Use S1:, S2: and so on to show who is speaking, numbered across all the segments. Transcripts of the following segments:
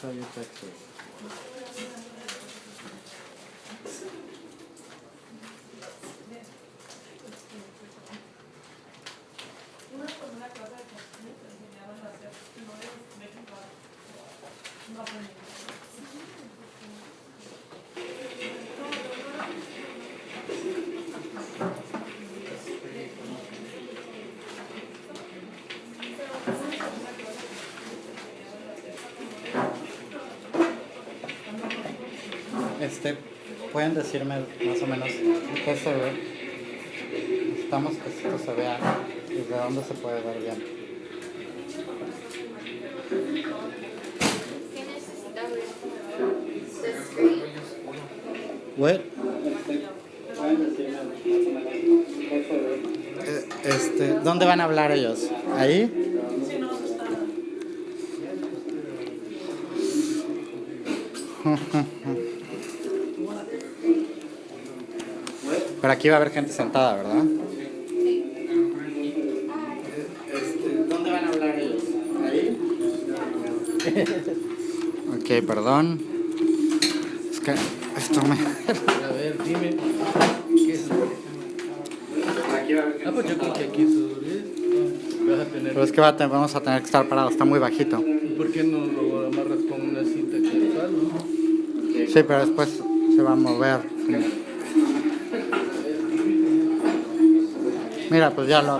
S1: Soy Texas. ¿Pueden decirme más o menos qué se ve? Necesitamos que esto se vea desde dónde se puede ver bien.
S2: ¿Qué necesita ver? ¿The screen?
S1: What? ¿Pueden decirme más o menos qué se ve? ¿Dónde van a hablar ellos? ¿Ahí? Pero aquí va a haber gente sentada, ¿verdad? ¿Dónde van a hablar ellos? ¿Ahí? Ok, perdón. Es que esto me...
S3: A ver, dime. ¿Qué es?
S1: Aquí va a haber gente
S3: Pues yo creo que aquí sobre vas a tener.
S1: Pero es que vamos a tener que estar parados, está muy bajito.
S3: ¿Por qué no lo amarras con una cinta aquí al palo?
S1: Sí, pero después se va a mover. Mira, pues ya lo...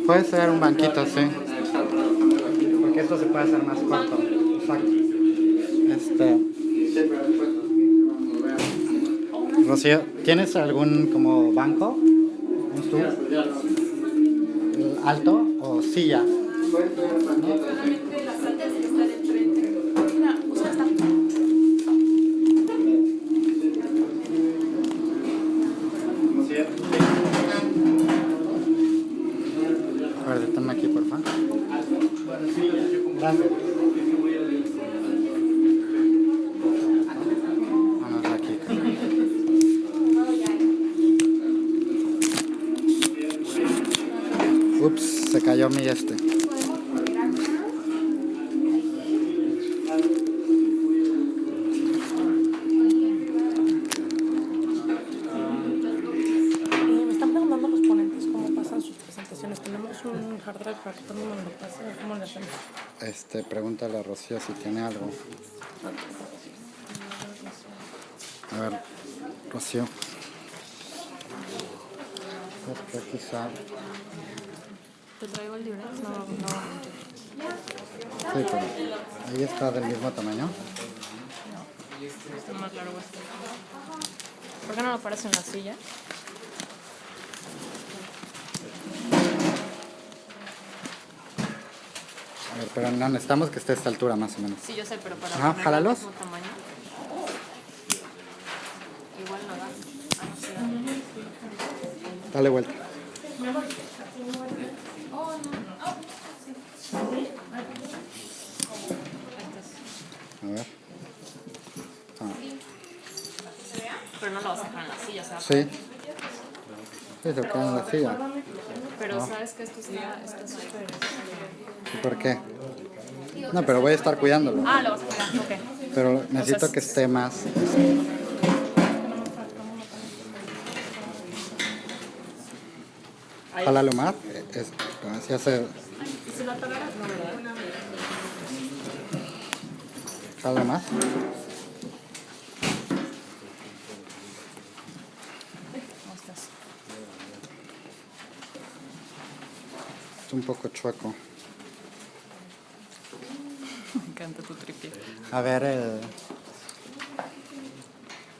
S1: Puede ser un banquito, sí. Porque esto se puede hacer más corto. Exacto. Rocío, ¿tienes algún como banco? ¿Un stool? ¿Alto o silla?
S2: Solamente las altas que están enfrente. Mira, usa esta.
S1: A ver, deténme aquí, por favor. Gracias. Vamos aquí. Ups, se cayó mi
S4: Me están preguntando los ponentes cómo pasan sus presentaciones. Tenemos un hard drive para que todo el mundo lo pase. ¿Cómo le hacemos?
S1: Pregúntale a Rocío si tiene algo. A ver, Rocío. Esto quizá...
S4: ¿Te traigo el libreto? No.
S1: Sí, pero ahí está del mismo tamaño.
S4: Está más largo este. ¿Por qué no lo paras en la silla?
S1: A ver, pero no, necesitamos que esté a esta altura más o menos.
S4: Sí, yo sé, pero para
S1: Ajá, jálalos.
S4: mismo tamaño. Igual no da.
S1: Dale vuelta. A ver.
S4: Pero no lo vas a dejar en la silla, ¿sabes?
S1: Sí. Sí, se queda en la silla.
S4: Pero sabes que esto está súper...
S1: ¿Y por qué? No, pero voy a estar cuidándolo.
S4: Ah, lo vas a pegar, ok.
S1: Pero necesito que esté más... Jálalo más. Así hace...
S4: ¿Y si lo apagaras? No, ¿verdad?
S1: Jala más.
S4: ¿Cómo estás?
S1: Es un poco chueco.
S4: Me encanta tu tripié.
S1: A ver,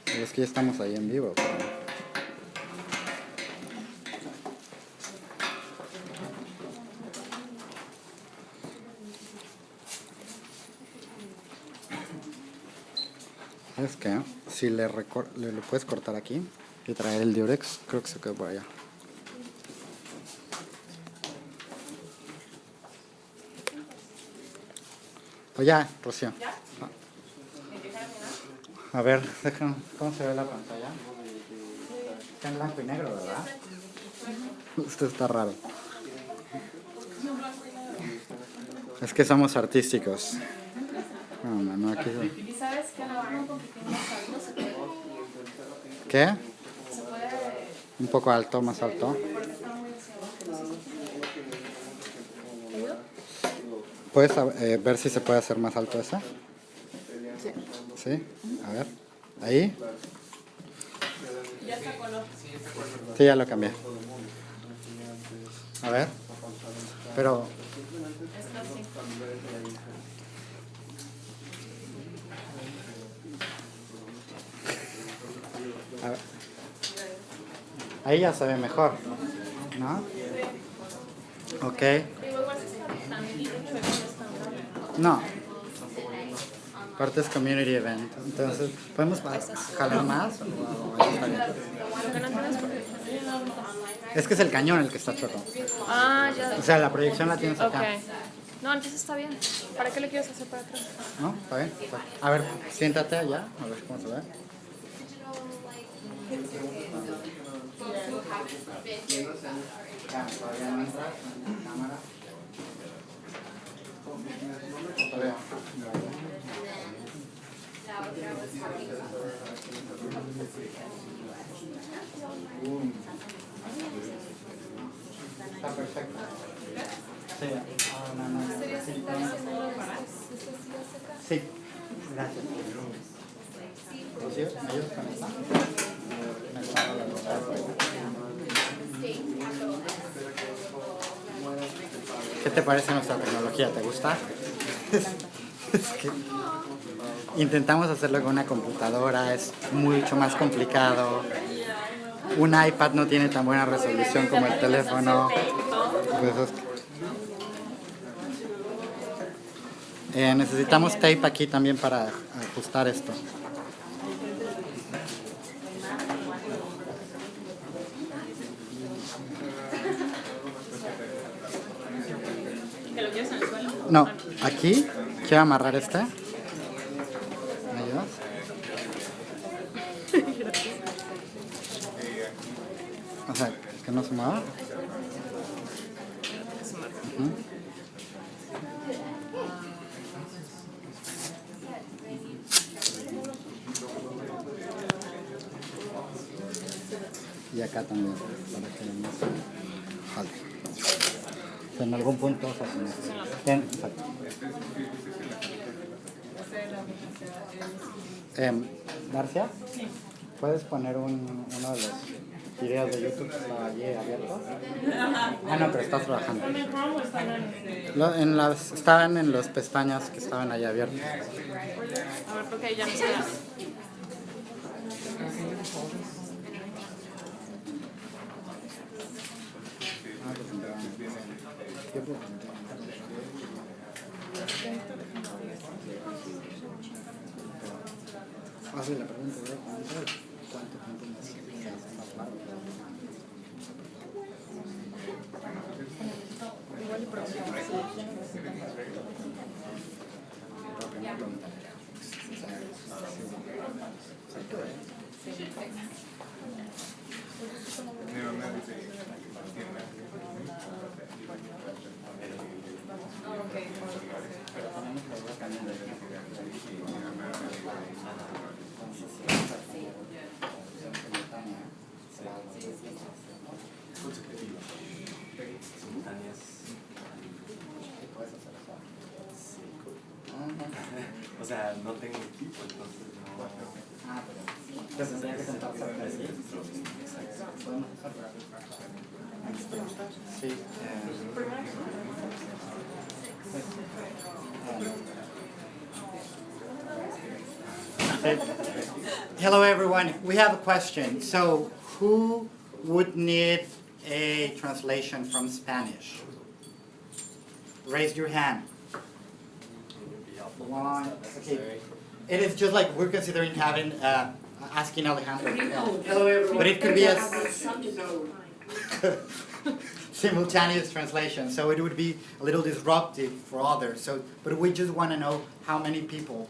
S1: es que ya estamos ahí en vivo. Pero... ¿Sabes qué? Si le puedes cortar aquí y traer el diurex, creo que se quedó por allá. O ya, Rocío. A ver, ¿cómo se ve la pantalla? Está en blanco y negro, ¿verdad? Esto está raro. Es que somos artísticos. No, no, aquí...
S2: ¿Y sabes que la bajan un poquitín más alto? Se puede.
S1: ¿Qué?
S2: Se puede.
S1: Un poco alto, más alto.
S2: Porque está muy hacia abajo.
S1: ¿Puedes ver si se puede hacer más alto esa?
S2: Sí.
S1: ¿Sí? A ver. ¿Ahí?
S2: Ya está color.
S1: Sí, ya lo cambié. A ver. Pero...
S2: Está así.
S1: a ver. Ahí ya se ve mejor, ¿no? Ok.
S2: Igual si está tan lindo, pero no es tan grande.
S1: No. Aparte es community event. Entonces, ¿podemos jalar más? ¿O ahí está bien?
S4: Lo que no entiendo es por qué.
S1: Es que es el cañón el que está choco.
S4: Ah, ya.
S1: O sea, la proyección la tienes acá.
S4: Ok. No, entonces está bien. ¿Para qué le quieres hacer para atrás?
S1: ¿No? ¿Está bien? A ver, siéntate allá, a ver cómo se ve. Todavía no entras en la cámara. Todavía. Está perfecto. Sí.
S2: ¿Sería sentar ese número para?
S1: Sí. Gracias. Rocío, ¿me ayudas con esta? ¿Qué te parece nuestra tecnología? ¿Te gusta? Es que intentamos hacerlo con una computadora, es mucho más complicado. Un iPad no tiene tan buena resolución como el teléfono. Pues necesitamos tape aquí también para ajustar esto.
S2: ¿Que lo quieres en el suelo?
S1: No, aquí quiero amarrar este. ¿Me ayudas? O sea, que no se mueva. Ujú. Y acá también, para que no se jale. O sea, en algún punto se hace esto. Bien, exacto. Marcia, ¿puedes poner uno de los videos de YouTube que estaba allí abierto? Ah, no, pero estás trabajando. Estaban en las pestañas que estaban allá abiertas.
S2: A ver, porque ya no se hace.
S1: Hazle la pregunta, ¿verdad? ¿Cuánto tiempo más largo?
S4: Igual y preguntamos.
S5: O sea, no tengo equipo, entonces no.
S1: Ah, pero tendría que sentar cerca de ti. Podemos hacerlo. Sí. Hello everyone, we have a question. So, who would need a translation from Spanish? Raise your hand. One. Okay. It is just like we're considering having asking Alejandro. Hello everyone. But it could be a simultaneous translation, so it would be a little disruptive for others. So, but we just want to know how many people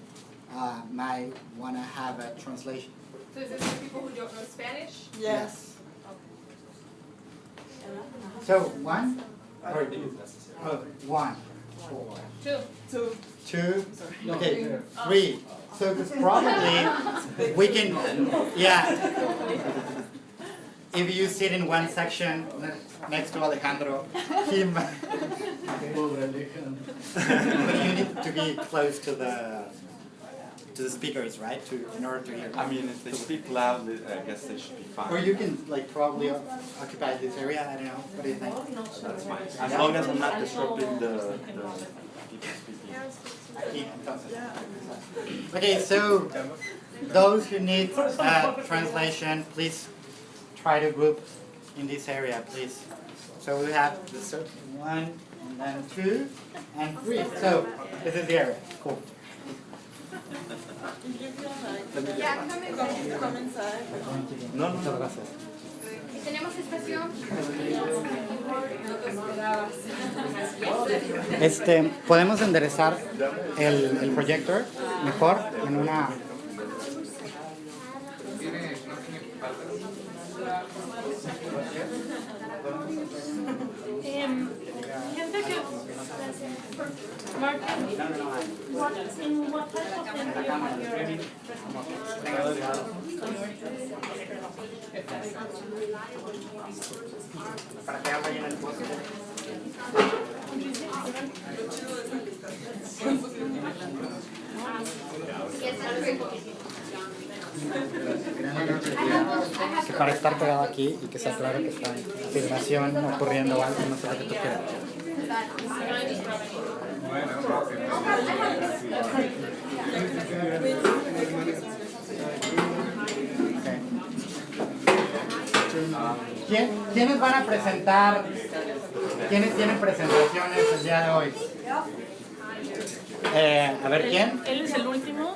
S1: might want to have a translation.
S2: So is this for people who don't know Spanish?
S1: Yes. So, one?
S5: I don't think it's necessary.
S1: Oh, one.
S2: Two.
S1: Two? Okay, three. So it's probably, we can, yeah. If you sit in one section next to Alejandro, him,
S3: Pobre Alejandro.
S1: but you need to be close to the speakers, right? In order to hear.
S5: I mean, if they speak loudly, I guess they should be fine.
S1: Or you can like probably occupy this area. I don't know. What do you think?
S5: That's fine. As long as I'm not disrupting the people speaking.
S1: Okay, so those who need translation, please try to group in this area, please. So we have the one, and then two, and three. So this is the area. Cool.
S2: Yeah, come inside.
S5: No,
S1: Muchas gracias.
S2: ¿Tenemos espacio?
S1: Podemos enderezar el proyector mejor en una.
S4: Gente que Martin, in what type of thing do you have your
S1: Para que haga bien el post. Que para estar pegado aquí y que sea claro que está en filmación ocurriendo algo, no sé lo que tú quieras. ¿Quiénes van a presentar? ¿Quiénes tienen presentaciones el día de hoy? A ver, ¿quién?
S4: Él es el último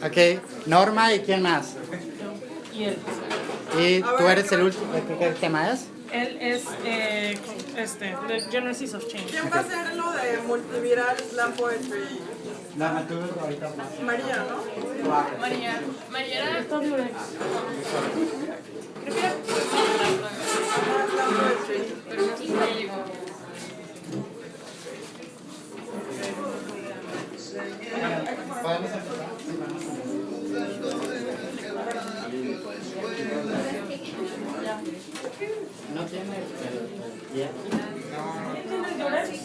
S1: Ok, Norma y ¿quién más?
S4: y él.
S1: Y tú eres el último. ¿Qué tema es?
S4: Él es the Genesis of Change.
S6: ¿Quién va a hacer lo de multiviral slam poetry?
S1: Norma, tú ahorita.
S6: María, ¿no?
S2: María. María.
S4: Está Durex.
S2: Creo que era
S6: Slam poetry.
S2: pero no sé si ya llegó.
S1: ¿Podemos empezar? ¿No tiene el día?
S4: ¿Tiene el Durex?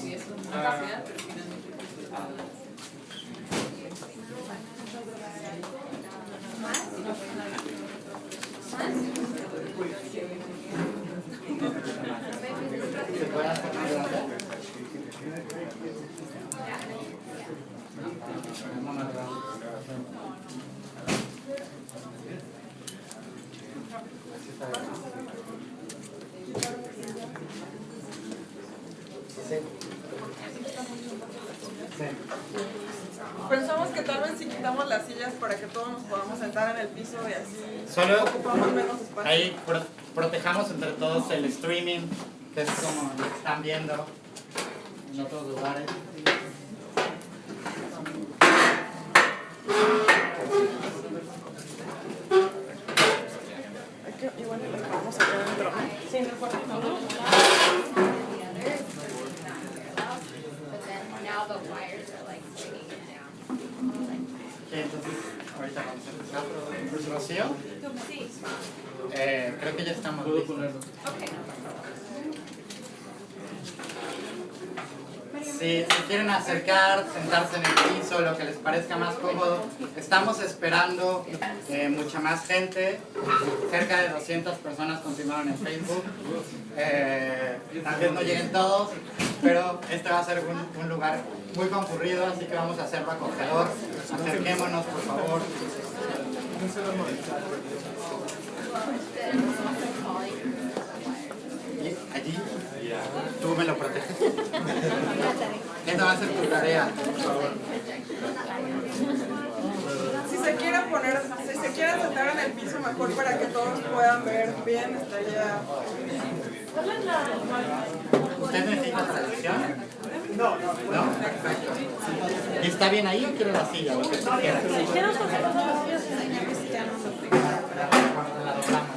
S1: ¿Se puede hacer más grande?
S6: Pensamos que tal vez si quitamos las sillas para que todos nos podamos sentar en el piso y así
S1: Solo
S6: ocupamos menos espacio.
S1: ahí protejamos entre todos el streaming, que es como lo están viendo en otros lugares.
S6: Hay que, igual les vamos acá adentro.
S4: Sí, en el cuartito, ¿no?
S2: But then now the wires are like bringing it down.
S1: Ok, entonces ahorita vamos a empezar. Pues, Rocío,
S2: Sí.
S1: creo que ya estamos
S3: Puedo
S1: listos.
S3: ponerlo.
S1: Si se quieren acercar, sentarse en el piso, lo que les parezca más cómodo. Estamos esperando mucha más gente. Cerca de 200 personas confirmaron en Facebook. Tal vez no lleguen todos, pero este va a ser un lugar muy concurrido, así que vamos a hacerlo acogedor. Acerquémonos, por favor. Y allí, tú me lo proteges. Esta va a ser tu tarea, por favor.
S6: Si se quieren sentar en el piso mejor para que todos puedan ver bien, estaría...
S1: ¿Usted necesita traducción? ¿No? Perfecto. ¿Y está bien ahí o quiere la silla? Lo que tú quieras. La doblamos.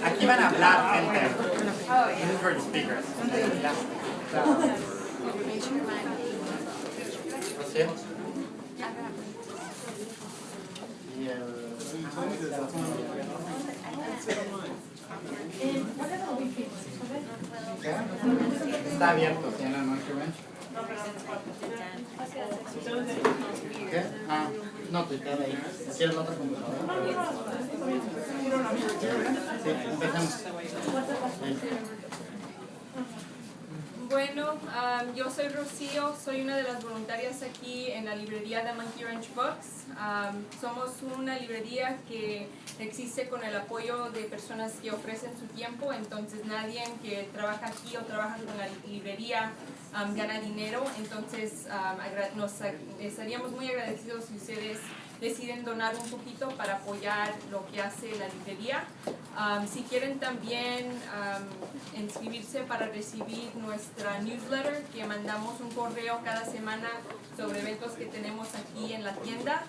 S1: Aquí van a hablar, gente. This is for the speakers. ¿Sí? Y está abierto, ¿sí? En el Monkey Ranch. ¿Qué? Ah, no, te queda ahí. ¿Quieres la otra computadora? Sí, empezamos. Sí.
S2: Bueno, yo soy Rocío, soy una de las voluntarias aquí en la librería de Monkey Ranch Books. Somos una librería que existe con el apoyo de personas que ofrecen su tiempo, entonces nadie que trabaja aquí o trabaja con la librería gana dinero, entonces estaríamos muy agradecidos si ustedes deciden donar un poquito para apoyar lo que hace la librería. Si quieren también inscribirse para recibir nuestra newsletter, que mandamos un correo cada semana sobre eventos que tenemos aquí en la tienda.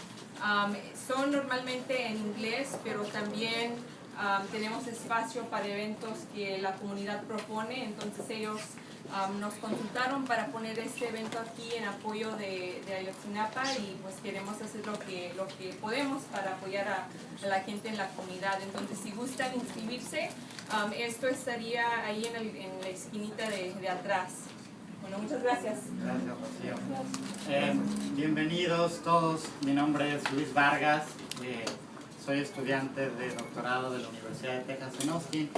S2: Son normalmente en inglés, pero también tenemos espacio para eventos que la comunidad propone, entonces ellos nos consultaron para poner este evento aquí en apoyo de Ayotzinapa y pues queremos hacer lo que podemos para apoyar a la gente en la comunidad. Entonces si gustan inscribirse, esto estaría ahí en la esquinita de atrás. Bueno, muchas gracias.
S1: Gracias, Rocío. Bienvenidos todos, mi nombre es Luis Vargas, soy estudiante de doctorado de la Universidad de Texas en Austin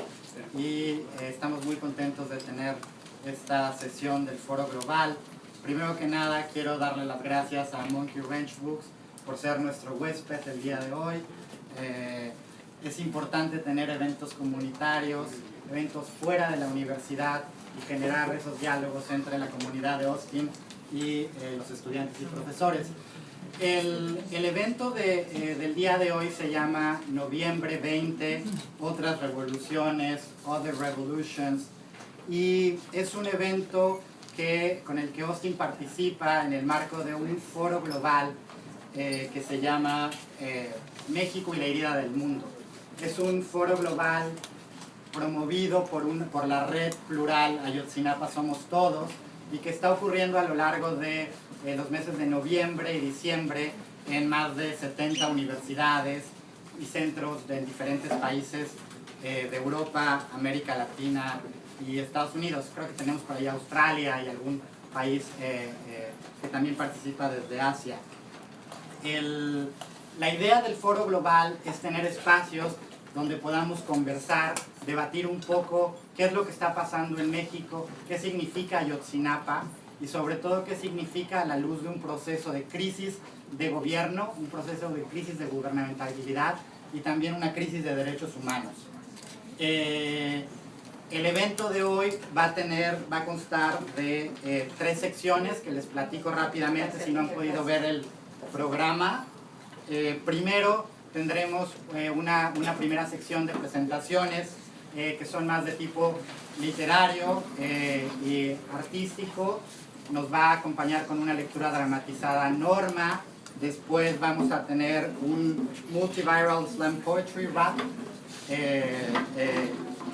S1: y estamos muy contentos de tener esta sesión del Foro Global. Primero que nada quiero darle las gracias a Monkey Ranch Books por ser nuestro huésped el día de hoy. Es importante tener eventos comunitarios, eventos fuera de la universidad y generar esos diálogos entre la comunidad de Austin y los estudiantes y profesores. El evento del día de hoy se llama Noviembre 20, Otras Revoluciones, Other Revolutions, y es un evento con el que Austin participa en el marco de un foro global que se llama México y la herida del mundo. Es un foro global promovido por la red plural Ayotzinapa Somos Todos y que está ocurriendo a lo largo de los meses de noviembre y diciembre en más de 70 universidades y centros de diferentes países de Europa, América Latina y Estados Unidos. Creo que tenemos por ahí Australia y algún país que también participa desde Asia. La idea del foro global es tener espacios donde podamos conversar, debatir un poco qué es lo que está pasando en México, qué significa Ayotzinapa y sobre todo qué significa a la luz de un proceso de crisis de gobierno, un proceso de crisis de gubernamentalidad y también una crisis de derechos humanos. El evento de hoy va a constar de 3 secciones que les platico rápidamente si no han podido ver el programa. Primero tendremos una primera sección de presentaciones que son más de tipo literario y artístico. Nos va a acompañar con una lectura dramatizada Norma. Después vamos a tener un multiviral slam poetry rap.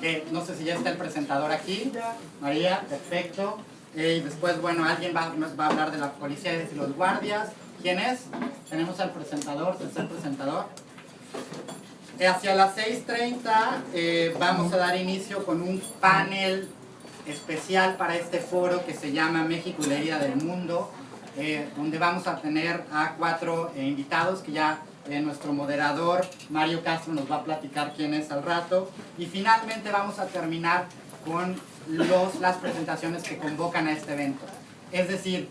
S1: Que no sé si ya está el presentador aquí. María, perfecto. Y después, bueno, alguien nos va a hablar de la policía y los guardias. ¿Quién es? Tenemos al presentador, tercer presentador. Hacia las 6:30 vamos a dar inicio con un panel especial para este foro que se llama México y la herida del mundo, donde vamos a tener a 4 invitados que ya nuestro moderador Mario Castro nos va a platicar quién es al rato. Y finalmente vamos a terminar con las presentaciones que convocan a este evento. Es decir,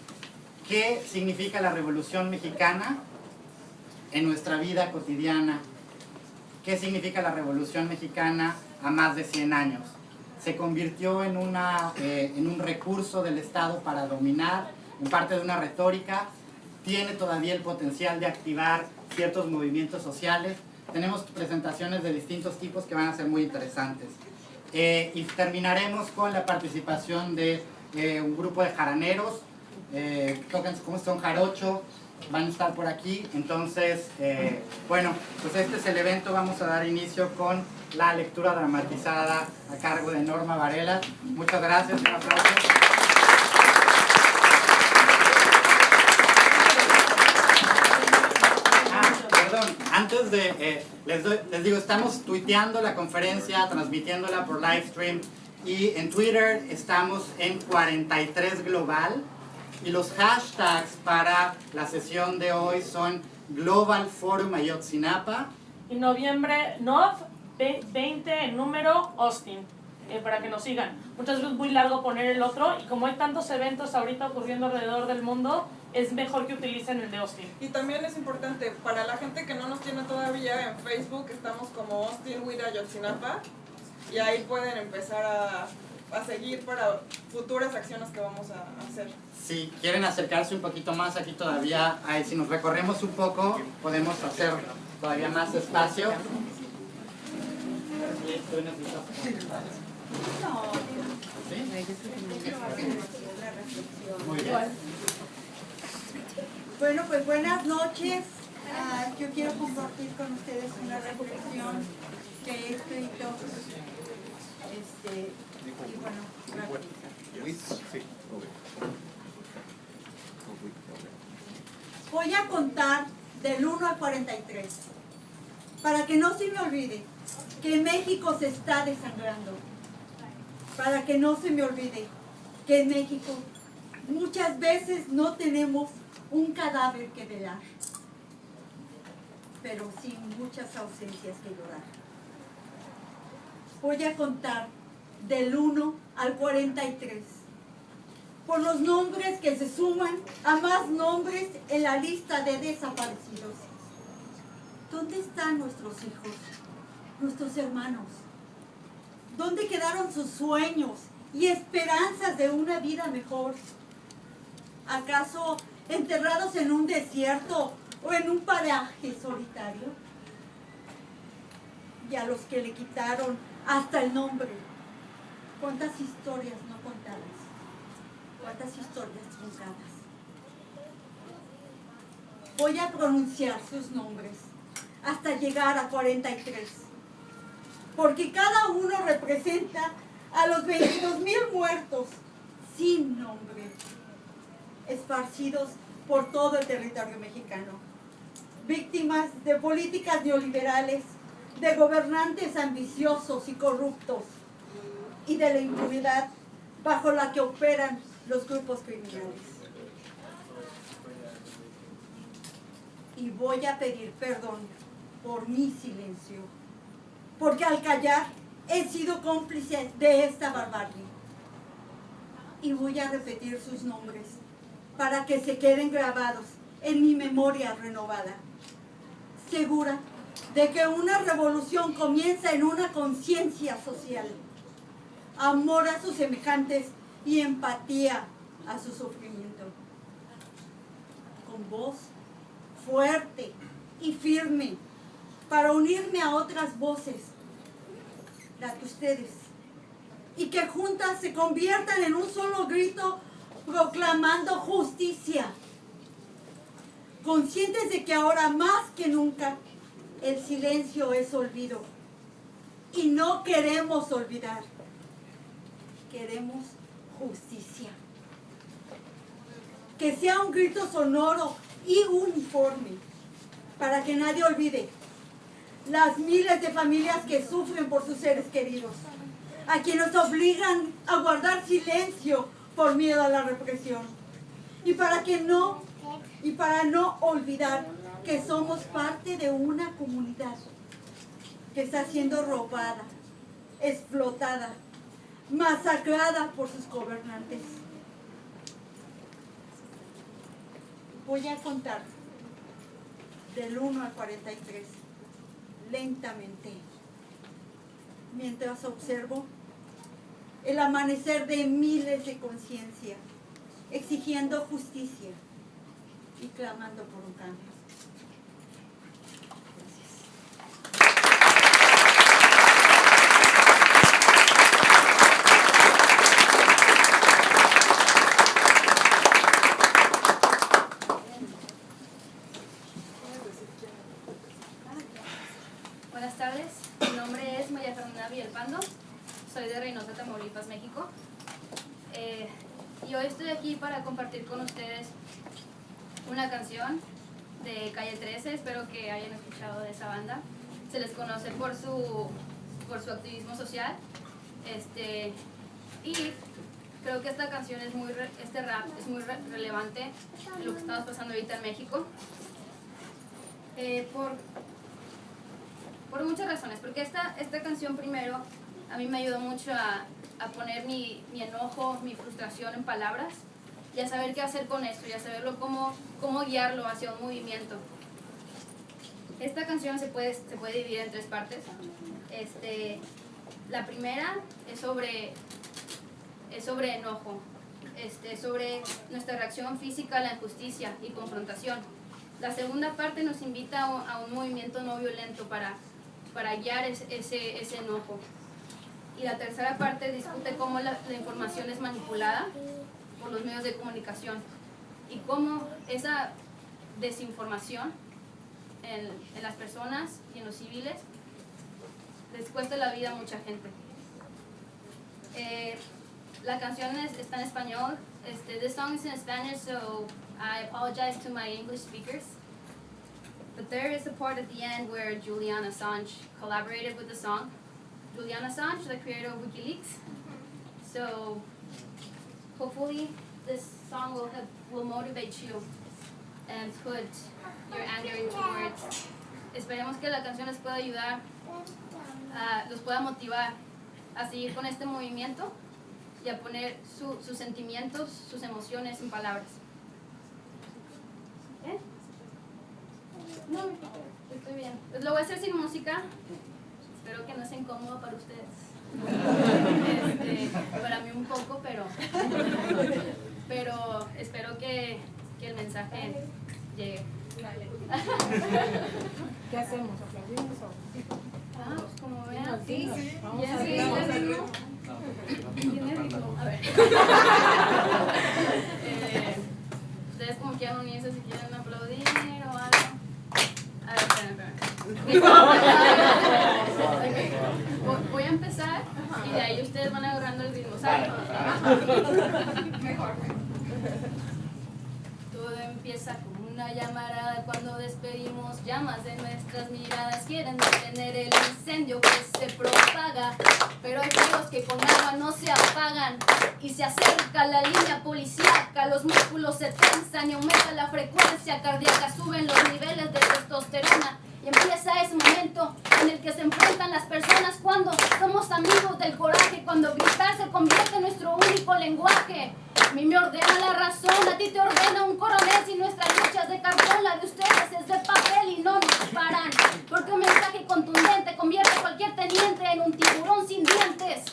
S1: ¿qué significa la Revolución Mexicana en nuestra vida cotidiana? ¿Qué significa la Revolución Mexicana a más de 100 años? Se convirtió en un recurso del Estado para dominar, en parte de una retórica. Tiene todavía el potencial de activar ciertos movimientos sociales. Tenemos presentaciones de distintos tipos que van a ser muy interesantes. y terminaremos con la participación de un grupo de jaraneros, tocan como son jarocho, van a estar por aquí. Entonces, bueno, pues este es el evento. Vamos a dar inicio con la lectura dramatizada a cargo de Norma Varela. Muchas gracias, un aplauso. Perdón, antes de, les digo, estamos tuiteando la conferencia, transmitiéndola por live stream, y en Twitter estamos en 43 Global, y los hashtags para la sesión de hoy son Global Forum Ayotzinapa
S4: Y noviembre, NOV 20 en número, Austin, para que nos sigan. Muchas veces es muy largo poner el otro, y como hay tantos eventos ahorita ocurriendo alrededor del mundo, es mejor que utilicen el de Austin.
S6: Y también es importante, para la gente que no nos tiene todavía, en Facebook estamos como Austin with Ayotzinapa, y ahí pueden empezar a seguir para futuras acciones que vamos a hacer.
S1: Si quieren acercarse un poquito más, aquí todavía hay, si nos recorremos un poco, podemos hacer todavía más espacio. Muy bien.
S7: Bueno, pues buenas noches. Yo quiero compartir con ustedes una reflexión que he escrito. Y bueno, voy a contar del 1 al 43, para que no se me olvide que México se está desangrando, para que no se me olvide que en México muchas veces no tenemos un cadáver que velar, pero sí muchas ausencias que llorar. Voy a contar del 1 al 43, por los nombres que se suman a más nombres en la lista de desaparecidos. ¿Dónde están nuestros hijos, nuestros hermanos? ¿Dónde quedaron sus sueños y esperanzas de una vida mejor? ¿Acaso enterrados en un desierto o en un paraje solitario? Y a los que le quitaron hasta el nombre. ¿Cuántas historias no contadas? ¿Cuántas historias truncadas? Voy a pronunciar sus nombres hasta llegar a 43, porque cada uno representa a los 22,000 muertos sin nombre, esparcidos por todo el territorio mexicano, víctimas de políticas neoliberales, de gobernantes ambiciosos y corruptos, y de la impunidad bajo la que operan los grupos criminales. Y voy a pedir perdón por mi silencio, porque al callar he sido cómplice de esta barbarie. Y voy a repetir sus nombres para que se queden grabados en mi memoria renovada, segura de que una revolución comienza en una conciencia social, amor a sus semejantes y empatía a su sufrimiento. Con voz fuerte y firme, para unirme a otras voces, las de ustedes, y que juntas se conviertan en un solo grito proclamando justicia, conscientes de que ahora más que nunca el silencio es olvido, y no queremos olvidar, queremos justicia. Que sea un grito sonoro y uniforme, para que nadie olvide las miles de familias que sufren por sus seres queridos, a quienes obligan a guardar silencio por miedo a la represión, y para no olvidar que somos parte de una comunidad que está siendo robada, explotada, masacrada por sus gobernantes. Voy a contar del 1 al 43, lentamente, mientras observo el amanecer de miles de conciencia, exigiendo justicia y clamando por un cambio. Gracias.
S8: Reynosa, Tamaulipas, México. Y hoy estoy aquí para compartir con ustedes una canción de Calle 13. Espero que hayan escuchado de esa banda. Se les conoce por su activismo social. Y creo que esta canción este rap es muy relevante en lo que estamos pasando ahorita en México. Por muchas razones, porque esta canción primero a mí me ayudó mucho a poner mi enojo, mi frustración en palabras y a saber qué hacer con esto y a saberlo cómo guiarlo hacia un movimiento. Esta canción se puede dividir en 3 partes. La primera es sobre enojo, sobre nuestra reacción física a la injusticia y confrontación. La segunda parte nos invita a un movimiento no violento para guiar ese enojo. Y la tercera parte discute cómo la información es manipulada por los medios de comunicación y cómo esa desinformación en las personas y en los civiles les cuesta la vida a mucha gente. La canción está en español. This song is in Spanish, so I apologize to my English speakers. But there is a part at the end where Julian Assange collaborated with the song. Julian Assange, the creator of WikiLeaks. So hopefully this song will motivate you and put your anger into words. Esperemos que la canción les pueda ayudar, los pueda motivar a seguir con este movimiento y a poner sus sentimientos, sus emociones en palabras. ¿Eh? No, estoy bien. Pues lo voy a hacer sin música. Espero que no sea incómodo para ustedes. Para mí un poco, pero espero que el mensaje llegue.
S9: ¿Qué hacemos? ¿Aplaudimos o...?
S8: Pues como vean. Sí.
S9: Vamos
S8: Ya
S9: a
S8: sí,
S9: ver.
S8: ¿Tiene ritmo? A ver. Ustedes como quieran unirse si quieren aplaudir o algo. A ver, esperen. Okay. Voy a empezar y de ahí ustedes van agarrando el ritmo, ¿saben? Mejor. Todo empieza como una llamarada cuando despedimos llamas de nuestras miradas. Quieren detener el incendio que se propaga, pero hay fuegos que con agua no se apagan. Y se acerca la línea policíaca, los músculos se tensan y aumenta la frecuencia cardíaca, suben los niveles de testosterona. Y empieza ese momento en el que se enfrentan las personas cuando somos amigos del coraje, cuando gritar se convierte en nuestro único lenguaje. A mí me ordena la razón, a ti te ordena un coronel. Si nuestra lucha es de cartón, la de ustedes es de papel y no nos paran. Porque un mensaje contundente convierte a cualquier teniente en un tiburón sin dientes.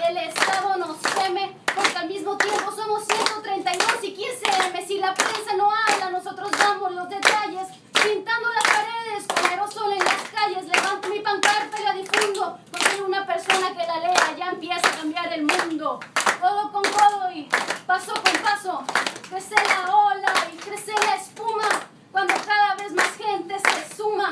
S8: El Estado nos teme porque al mismo tiempo somos 132 y 15M. Si la prensa no habla, nosotros damos los detalles. Pintando las paredes con aerosol en las calles, levanto mi pancarta y la difundo, porque una persona que la lea ya empieza a cambiar el mundo. Codo con codo y paso con paso, crece la ola y crece la espuma, cuando cada vez más gente se suma.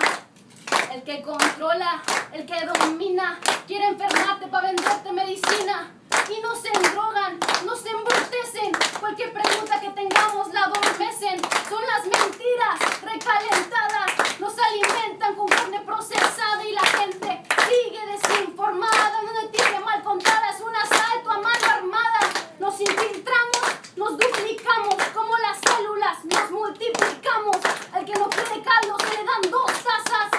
S8: El que controla, el que domina, quiere enfermarte para venderte medicina. Y no se endrogan, no se embrutecen. Cualquier pregunta que tengamos la adormecen. Son las mentiras recalentadas. Nos alimentan con carne procesada y la gente sigue desinformada. Donde tiene mal contada es un asalto a mano armada. Nos infiltramos, nos duplicamos como las células, nos multiplicamos. Al que no quiere caldo se le dan 2 tazas.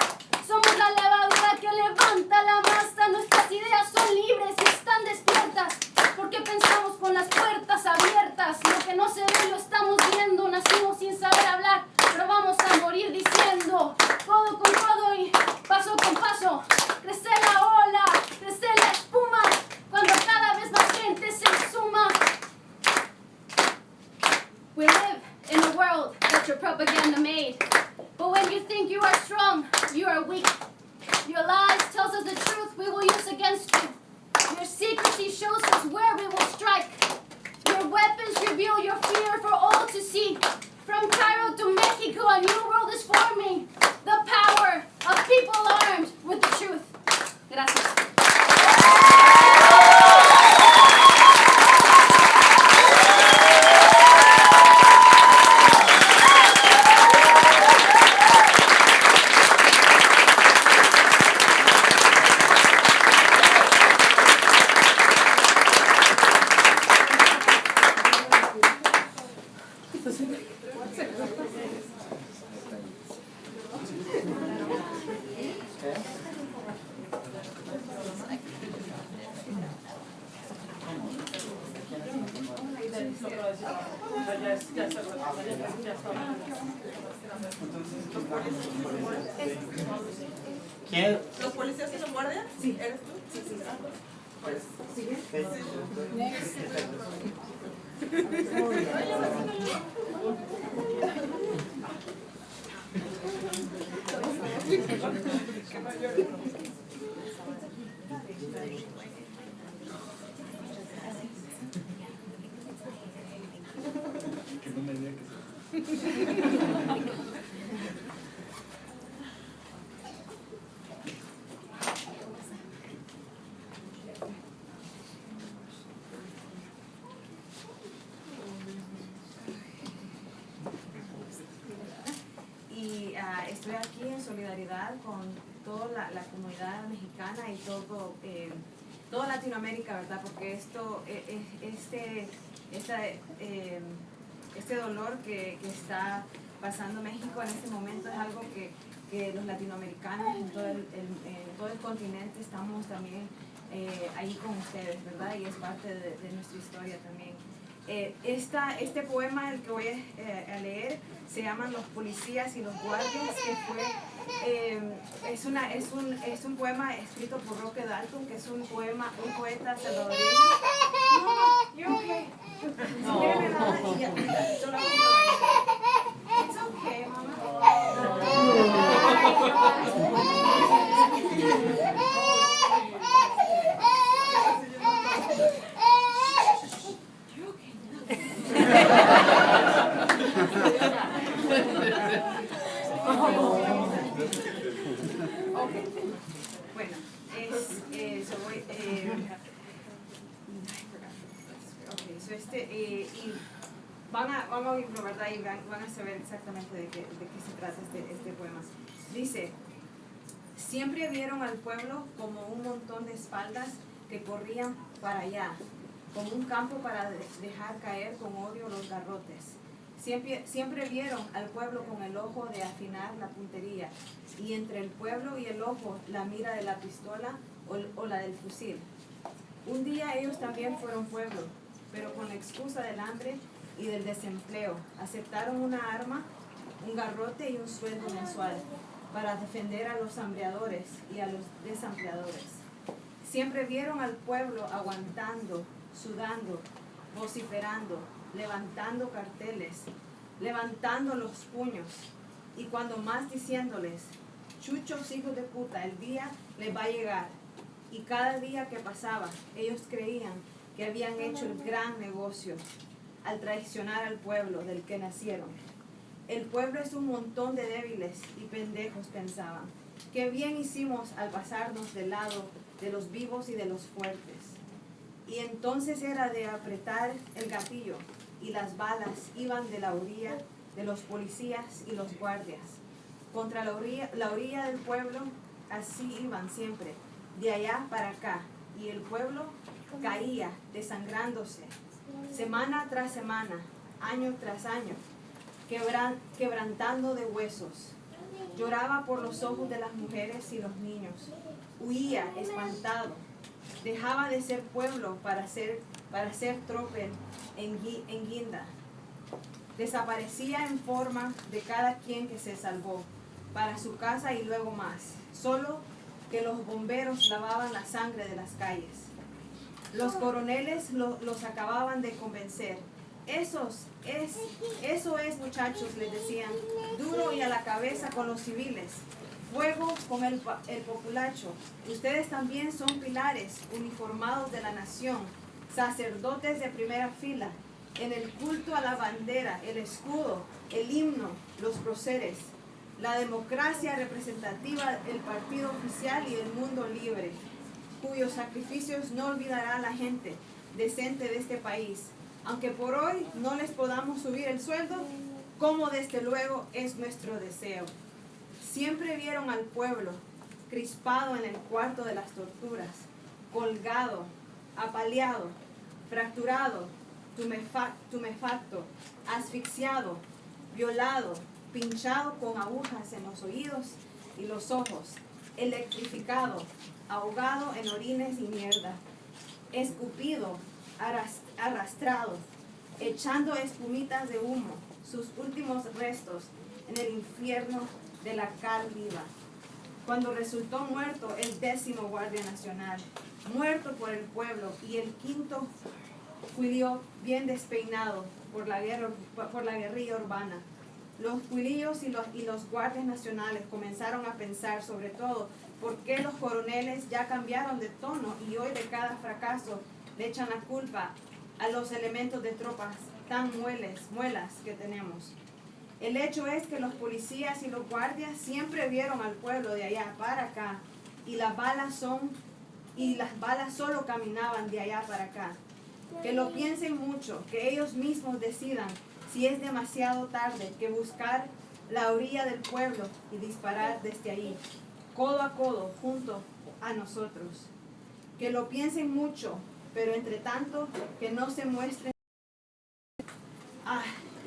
S8: Somos la levadura que levanta la masa. Nuestras ideas son libres y están despiertas, porque pensamos con las puertas abiertas. Lo que no se ve lo estamos viendo. Nacimos sin saber hablar, pero vamos a morir diciendo. Codo con codo y paso con paso, crece la ola, crece la espuma, cuando cada vez más gente se suma. We live in a world that your propaganda made. But when you think you are strong, you are weak. Your lies tells us the truth we will use against you. Your secrecy shows us where we will strike. Your weapons reveal your fear for all to see. From Cairo to Mexico, a new world is forming. The power of people armed with the truth. Gracias.
S4: a decir nada. O sea, ya está.
S1: ¿Quién?
S6: ¿Los policías son guardias? Sí. ¿Eres tú? Sí. Pues, ¿sigue?
S10: Y estoy aquí en solidaridad con toda la comunidad mexicana y toda Latinoamérica, ¿verdad? Porque este dolor que está pasando México en este momento es algo que los latinoamericanos en todo el continente estamos también ahí con ustedes, ¿verdad? Y es parte de nuestra historia también. Este poema, el que voy a leer, se llama Los policías y los guardias, que es un poema escrito por Roque Dalton, que es un poeta salvadoreño. No, you're okay. No. It's okay, mama. Bueno, y van a oírlo, ¿verdad? Y van a saber exactamente de qué se trata este poema. Dice: siempre vieron al pueblo como un montón de espaldas que corrían para allá, como un campo para dejar caer con odio los garrotes. Siempre vieron al pueblo con el ojo de afinar la puntería, y entre el pueblo y el ojo la mira de la pistola o la del fusil. Un día ellos también fueron pueblo, pero con la excusa del hambre y del desempleo, aceptaron una arma, un garrote y un sueldo mensual para defender a los hambreadores y a los desempleadores. Siempre vieron al pueblo aguantando, sudando, vociferando, levantando carteles, levantando los puños, y cuando más diciéndoles: chuchos hijos de puta, el día les va a llegar. Y cada día que pasaba, ellos creían que habían hecho el gran negocio al traicionar al pueblo del que nacieron. El pueblo es un montón de débiles y pendejos, pensaban. Qué bien hicimos al pasarnos del lado de los vivos y de los fuertes. Y entonces era de apretar el gatillo, y las balas iban de la orilla de los policías y los guardias contra la orilla del pueblo. Así iban siempre, de allá para acá, y el pueblo caía desangrándose, semana tras semana, año tras año, quebrantando de huesos. Lloraba por los ojos de las mujeres y los niños, huía espantado, dejaba de ser pueblo para ser tropel en guinda. Desaparecía en forma de cada quien que se salvó, para su casa y luego más, solo que los bomberos lavaban la sangre de las calles. Los coroneles los acababan de convencer. Eso es, muchachos, les decían, duro y a la cabeza con los civiles, fuego con el populacho. Ustedes también son pilares uniformados de la nación, sacerdotes de primera fila, en el culto a la bandera, el escudo, el himno, los próceres, la democracia representativa, el partido oficial y el mundo libre, cuyos sacrificios no olvidará la gente decente de este país. Aunque por hoy no les podamos subir el sueldo, como desde luego es nuestro deseo. Siempre vieron al pueblo crispado en el cuarto de las torturas, colgado, apaleado, fracturado, tumefacto, asfixiado, violado, pinchado con agujas en los oídos y los ojos, electrificado, ahogado en orines y mierda, escupido, arrastrado, echando espumitas de humo, sus últimos restos en el infierno de la cal viva. Cuando resultó muerto el 10º guardia nacional, muerto por el pueblo, y el 5º judío bien despeinado por la guerrilla urbana. Los judíos y los guardias nacionales comenzaron a pensar sobre todo por qué los coroneles ya cambiaron de tono y hoy de cada fracaso le echan la culpa a los elementos de tropas tan muelas que tenemos. El hecho es que los policías y los guardias siempre vieron al pueblo de allá para acá y las balas solo caminaban de allá para acá. Que lo piensen mucho, que ellos mismos decidan si es demasiado tarde que buscar la orilla del pueblo y disparar desde ahí, codo a codo, junto a nosotros. Que lo piensen mucho, pero entre tanto que no se muestren.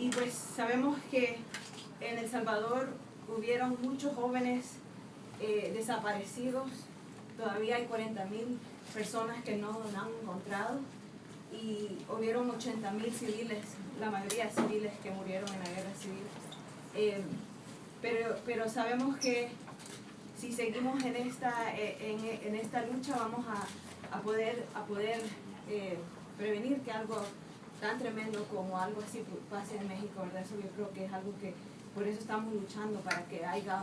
S10: Y pues sabemos que en El Salvador hubieron muchos jóvenes desaparecidos, todavía hay 40,000 personas que no han encontrado y hubieron 80,000 civiles, la mayoría civiles que murieron en la guerra civil. Pero sabemos que si seguimos en esta lucha vamos a poder prevenir que algo tan tremendo como algo así pase en México, ¿verdad? Eso yo creo que es algo que por eso estamos luchando, para que haya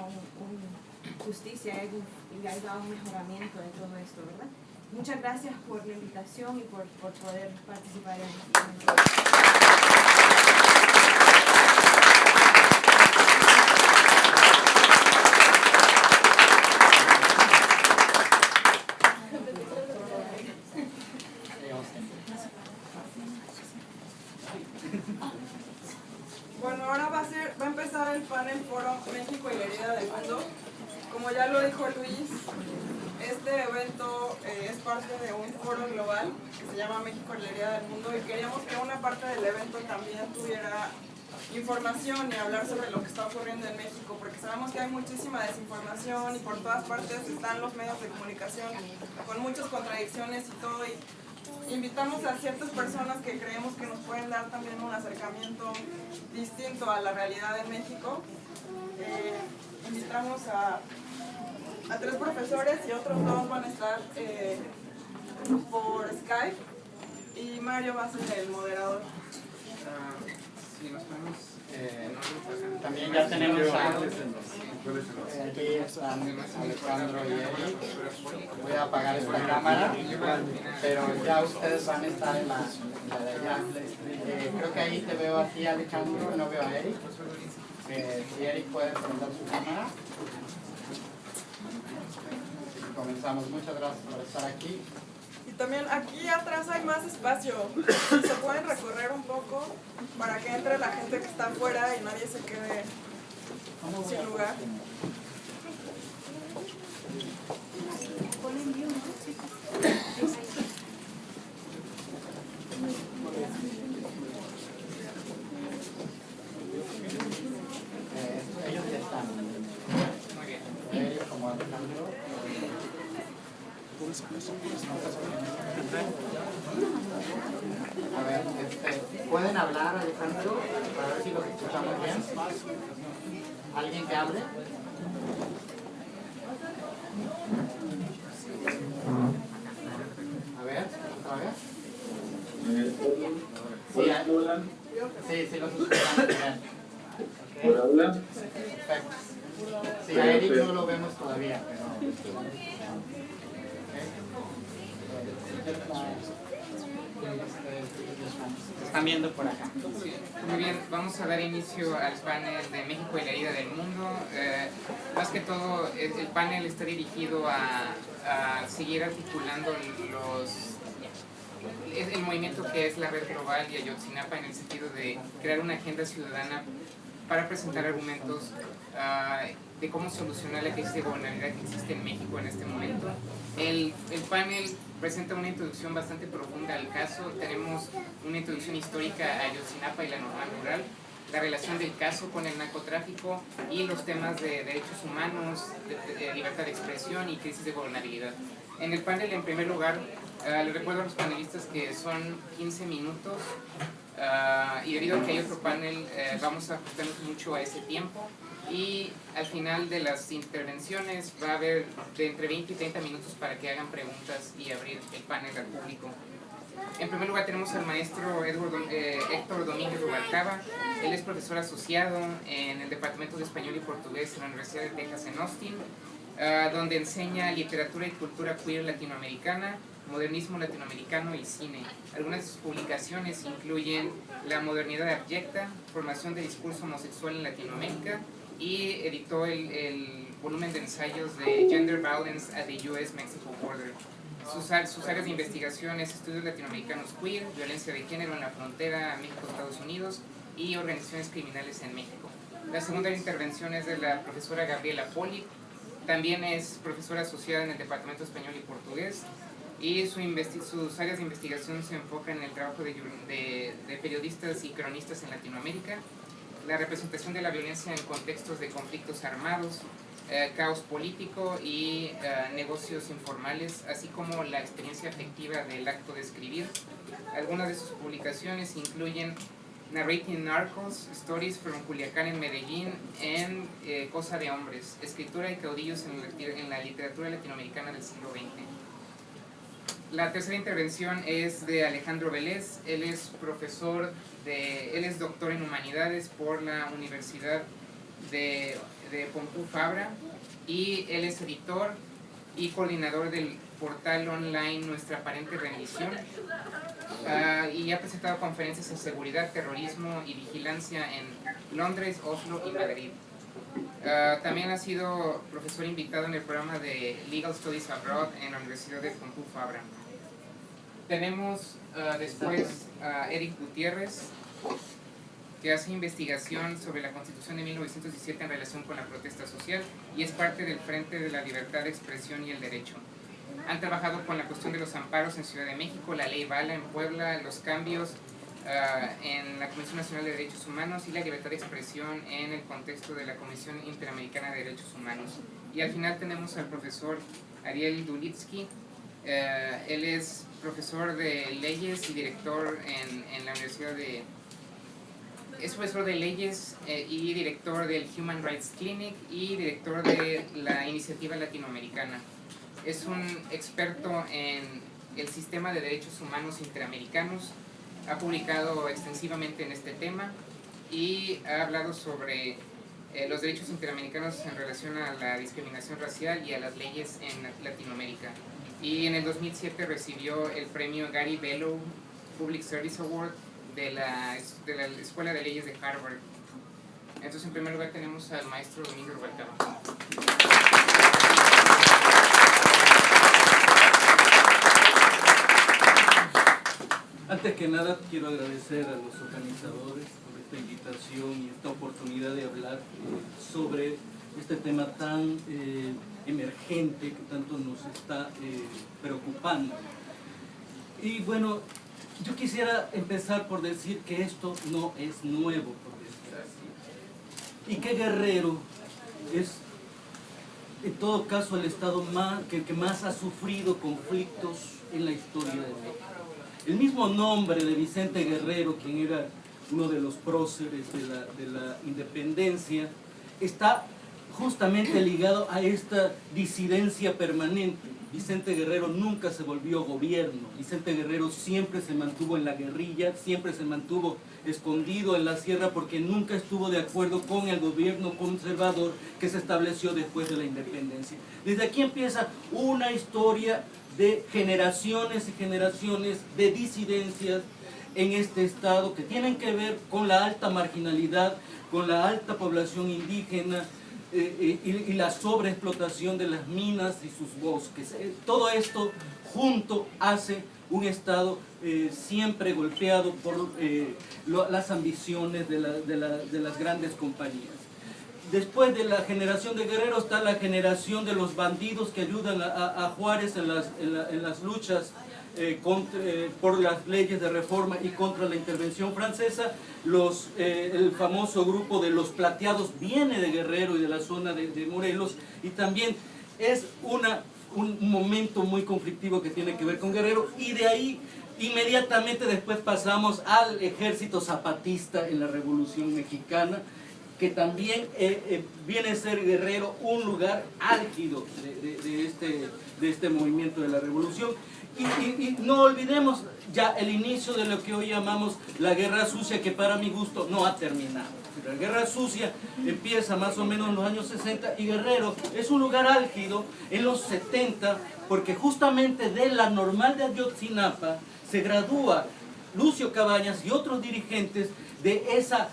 S10: justicia y haya un mejoramiento de todo esto, ¿verdad? Muchas gracias por la invitación y por poder participar en esto.
S6: Bueno, ahora va a empezar el panel Foro México y la herida del mundo. Como ya lo dijo Luis, este evento es parte de un foro global que se llama México y la herida del mundo, y queríamos que una parte del evento también tuviera información y hablar sobre lo que está ocurriendo en México, porque sabemos que hay muchísima desinformación y por todas partes están los medios de comunicación con muchas contradicciones y todo, y invitamos a ciertas personas que creemos que nos pueden dar también un acercamiento distinto a la realidad de México. Invitamos a 3 profesores y otros 2 van a estar por Skype, y Mario va a ser el moderador.
S1: Sí, nos ponemos, también ya tenemos aquí están Alejandro y Eric. Voy a apagar esta cámara, pero ya ustedes van a estar en la de allá. Creo que ahí te veo a ti, Alejandro, no veo a Eric. Si Eric puede prender su cámara. Comenzamos. Muchas gracias por estar aquí.
S6: Y también aquí atrás hay más espacio. Se pueden recorrer un poco para que entre la gente que está afuera y nadie se quede sin lugar.
S1: Ellos ya están. Muy bien. Ellos como Alejandro. A ver, ¿pueden hablar, Alejandro? Para ver si los escuchamos bien. ¿Alguien que hable? A ver, otra vez. Sí, los escuchamos bien. Okay. Perfecto. Sí, a Eric no lo vemos todavía, pero... Están viendo por acá.
S11: Muy bien, vamos a dar inicio al panel de México y la herida del mundo. Más que todo, el panel está dirigido a seguir articulando el movimiento que es la Red Global y Ayotzinapa, en el sentido de crear una agenda ciudadana para presentar argumentos de cómo solucionar la crisis de gobernabilidad que existe en México en este momento. El panel presenta una introducción bastante profunda al caso. Tenemos una introducción histórica a Ayotzinapa y la norma rural, la relación del caso con el narcotráfico y los temas de derechos humanos, de libertad de expresión y crisis de gobernabilidad. En el panel, en primer lugar, les recuerdo a los panelistas que son 15 minutos Y debido a que hay otro panel, vamos a ajustarnos mucho a ese tiempo. Y al final de las intervenciones va a haber de entre 20 y 30 minutos para que hagan preguntas y abrir el panel al público. En primer lugar tenemos al maestro Héctor Domínguez Rubalcaba. Él es profesor asociado en el Departamento de Español y Portugués en la Universidad de Texas en Austin, donde enseña literatura y cultura queer latinoamericana, modernismo latinoamericano y cine. Algunas de sus publicaciones incluyen La modernidad abyecta, formación de discurso homosexual en Latinoamérica, y editó el volumen de ensayos de Gender Violence at the US-Mexico Border. Sus áreas de investigación es estudios latinoamericanos queer, violencia de género en la frontera México-Estados Unidos y organizaciones criminales en México. La segunda intervención es de la profesora Gabriela Poli. También es profesora asociada en el Departamento de Español y Portugués, y sus áreas de investigación se enfocan en el trabajo de periodistas y cronistas en Latinoamérica, la representación de la violencia en contextos de conflictos armados, caos político y negocios informales, así como la experiencia afectiva del acto de escribir. Algunas de sus publicaciones incluyen Narrating Narcos, Stories from Culiacán en Medellín, en Cosa de Hombres, Escritura y caudillos en la literatura latinoamericana del siglo XX. La tercera intervención es de Alejandro Vélez. Él es doctor en Humanidades por la Universidad de Pompeu Fabra, y él es editor y coordinador del portal online Nuestra Aparente Rendición, y ha presentado conferencias en seguridad, terrorismo y vigilancia en Londres, Oslo y Madrid. También ha sido profesor invitado en el programa de Legal Studies Abroad en la Universidad de Pompeu Fabra. Tenemos después a Eric Gutiérrez, que hace investigación sobre la Constitución de 1917 en relación con la protesta social y es parte del Frente de la Libertad de Expresión y el Derecho. Han trabajado con la cuestión de los amparos en Ciudad de México, la Ley Bala en Puebla, los cambios en la Comisión Nacional de Derechos Humanos y la libertad de expresión en el contexto de la Comisión Interamericana de Derechos Humanos. Y al final tenemos al profesor Ariel Dulitsky. Él es profesor de leyes y director en la Universidad de... Es profesor de leyes y director del Human Rights Clinic y director de la Iniciativa Latinoamericana. Es un experto en el sistema de derechos humanos interamericanos, ha publicado extensivamente en este tema y ha hablado sobre los derechos interamericanos en relación a la discriminación racial y a las leyes en Latinoamérica. Y en el 2007 recibió el premio Gary Bellow Public Service Award de la Escuela de Leyes de Harvard. Entonces, en primer lugar tenemos al maestro Domingo Rubalcaba.
S3: Antes que nada, quiero agradecer a los organizadores por esta invitación y esta oportunidad de hablar sobre este tema tan emergente que tanto nos está preocupando. Y bueno, yo quisiera empezar por decir que esto no es nuevo, por decir así. Y que Guerrero es, en todo caso, el estado que más ha sufrido conflictos en la historia de México. El mismo nombre de Vicente Guerrero, quien era uno de los próceres de la independencia, está justamente ligado a esta disidencia permanente. Vicente Guerrero nunca se volvió gobierno. Vicente Guerrero siempre se mantuvo en la guerrilla, siempre se mantuvo escondido en la sierra porque nunca estuvo de acuerdo con el gobierno conservador que se estableció después de la independencia. Desde aquí empieza una historia de generaciones y generaciones de disidencias en este estado que tienen que ver con la alta marginalidad, con la alta población indígena, y la sobreexplotación de las minas y sus bosques. Todo esto junto hace un estado siempre golpeado por las ambiciones de las grandes compañías. Después de la generación de Guerrero está la generación de los bandidos que ayudan a Juárez en las luchas por las leyes de reforma y contra la intervención francesa. El famoso grupo de los Plateados viene de Guerrero y de la zona de Morelos, y también es un momento muy conflictivo que tiene que ver con Guerrero, y de ahí Inmediatamente después pasamos al ejército zapatista en la Revolución Mexicana, que también viene a ser Guerrero un lugar álgido de este movimiento de la revolución. Y no olvidemos ya el inicio de lo que hoy llamamos la Guerra Sucia, que para mi gusto no ha terminado. La Guerra Sucia empieza más o menos en los años 60 y Guerrero es un lugar álgido en los 70, porque justamente de la Normal de Ayotzinapa se gradúa Lucio Cabañas y otros dirigentes de esa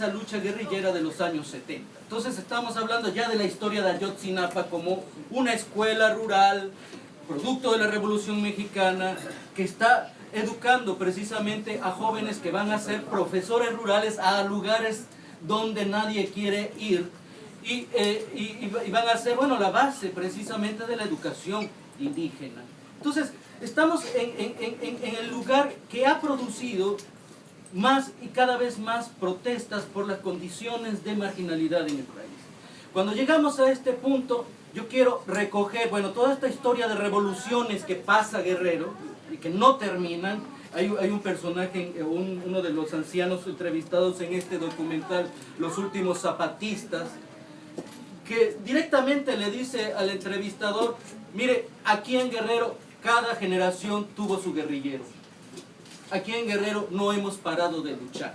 S3: lucha guerrillera de los años 70. Entonces estamos hablando ya de la historia de Ayotzinapa como una escuela rural, producto de la Revolución Mexicana, que está educando precisamente a jóvenes que van a ser profesores rurales a lugares donde nadie quiere ir y van a ser, bueno, la base precisamente de la educación indígena. Entonces, estamos en el lugar que ha producido más y cada vez más protestas por las condiciones de marginalidad en el país. Cuando llegamos a este punto, yo quiero recoger, bueno, toda esta historia de revoluciones que pasa Guerrero y que no terminan. Hay un personaje, uno de los ancianos entrevistados en este documental, Los Últimos Zapatistas, que directamente le dice al entrevistador, mire, aquí en Guerrero cada generación tuvo su guerrillero. Aquí en Guerrero no hemos parado de luchar.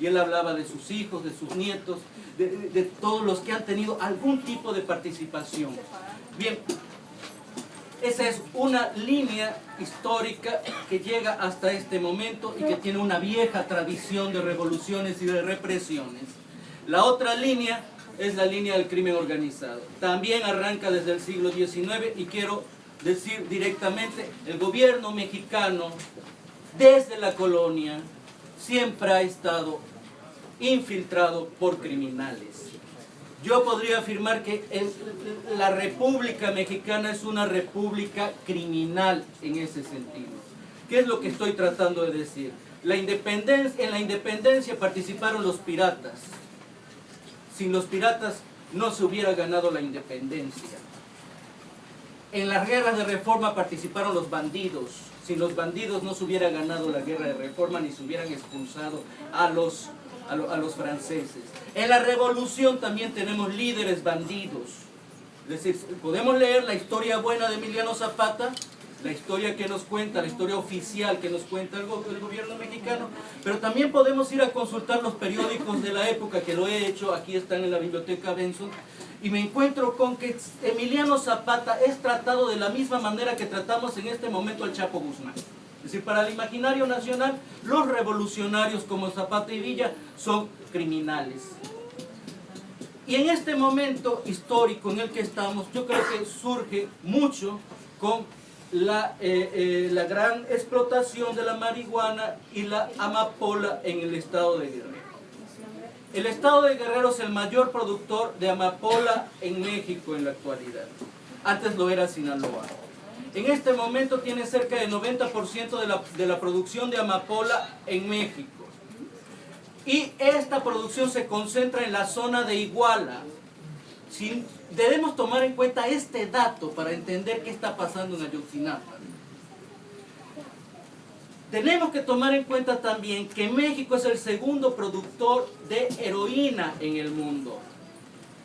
S3: Y él hablaba de sus hijos, de sus nietos, de todos los que han tenido algún tipo de participación. Bien, esa es una línea histórica que llega hasta este momento y que tiene una vieja tradición de revoluciones y de represiones. La otra línea es la línea del crimen organizado. También arranca desde el siglo XIX y quiero decir directamente, el gobierno mexicano desde la colonia siempre ha estado infiltrado por criminales. Yo podría afirmar que la República Mexicana es una república criminal en ese sentido. ¿Qué es lo que estoy tratando de decir? En la independencia participaron los piratas. Sin los piratas no se hubiera ganado la independencia. En las guerras de reforma participaron los bandidos. Sin los bandidos no se hubiera ganado la guerra de reforma ni se hubieran expulsado a los franceses. En la revolución también tenemos líderes bandidos. Es decir, podemos leer la historia buena de Emiliano Zapata, la historia que nos cuenta, la historia oficial que nos cuenta el gobierno mexicano, pero también podemos ir a consultar los periódicos de la época, que lo he hecho, aquí están en la biblioteca Benson, y me encuentro con que Emiliano Zapata es tratado de la misma manera que tratamos en este momento al Chapo Guzmán. Es decir, para el imaginario nacional, los revolucionarios como Zapata y Villa son criminales. Y en este momento histórico en el que estamos, yo creo que surge mucho con la gran explotación de la marihuana y la amapola en el estado de Guerrero. El estado de Guerrero es el mayor productor de amapola en México en la actualidad. Antes lo era Sinaloa. En este momento tiene cerca del 90% de la producción de amapola en México. Y esta producción se concentra en la zona de Iguala. Debemos tomar en cuenta este dato para entender qué está pasando en Ayotzinapa. Tenemos que tomar en cuenta también que México es el segundo productor de heroína en el mundo.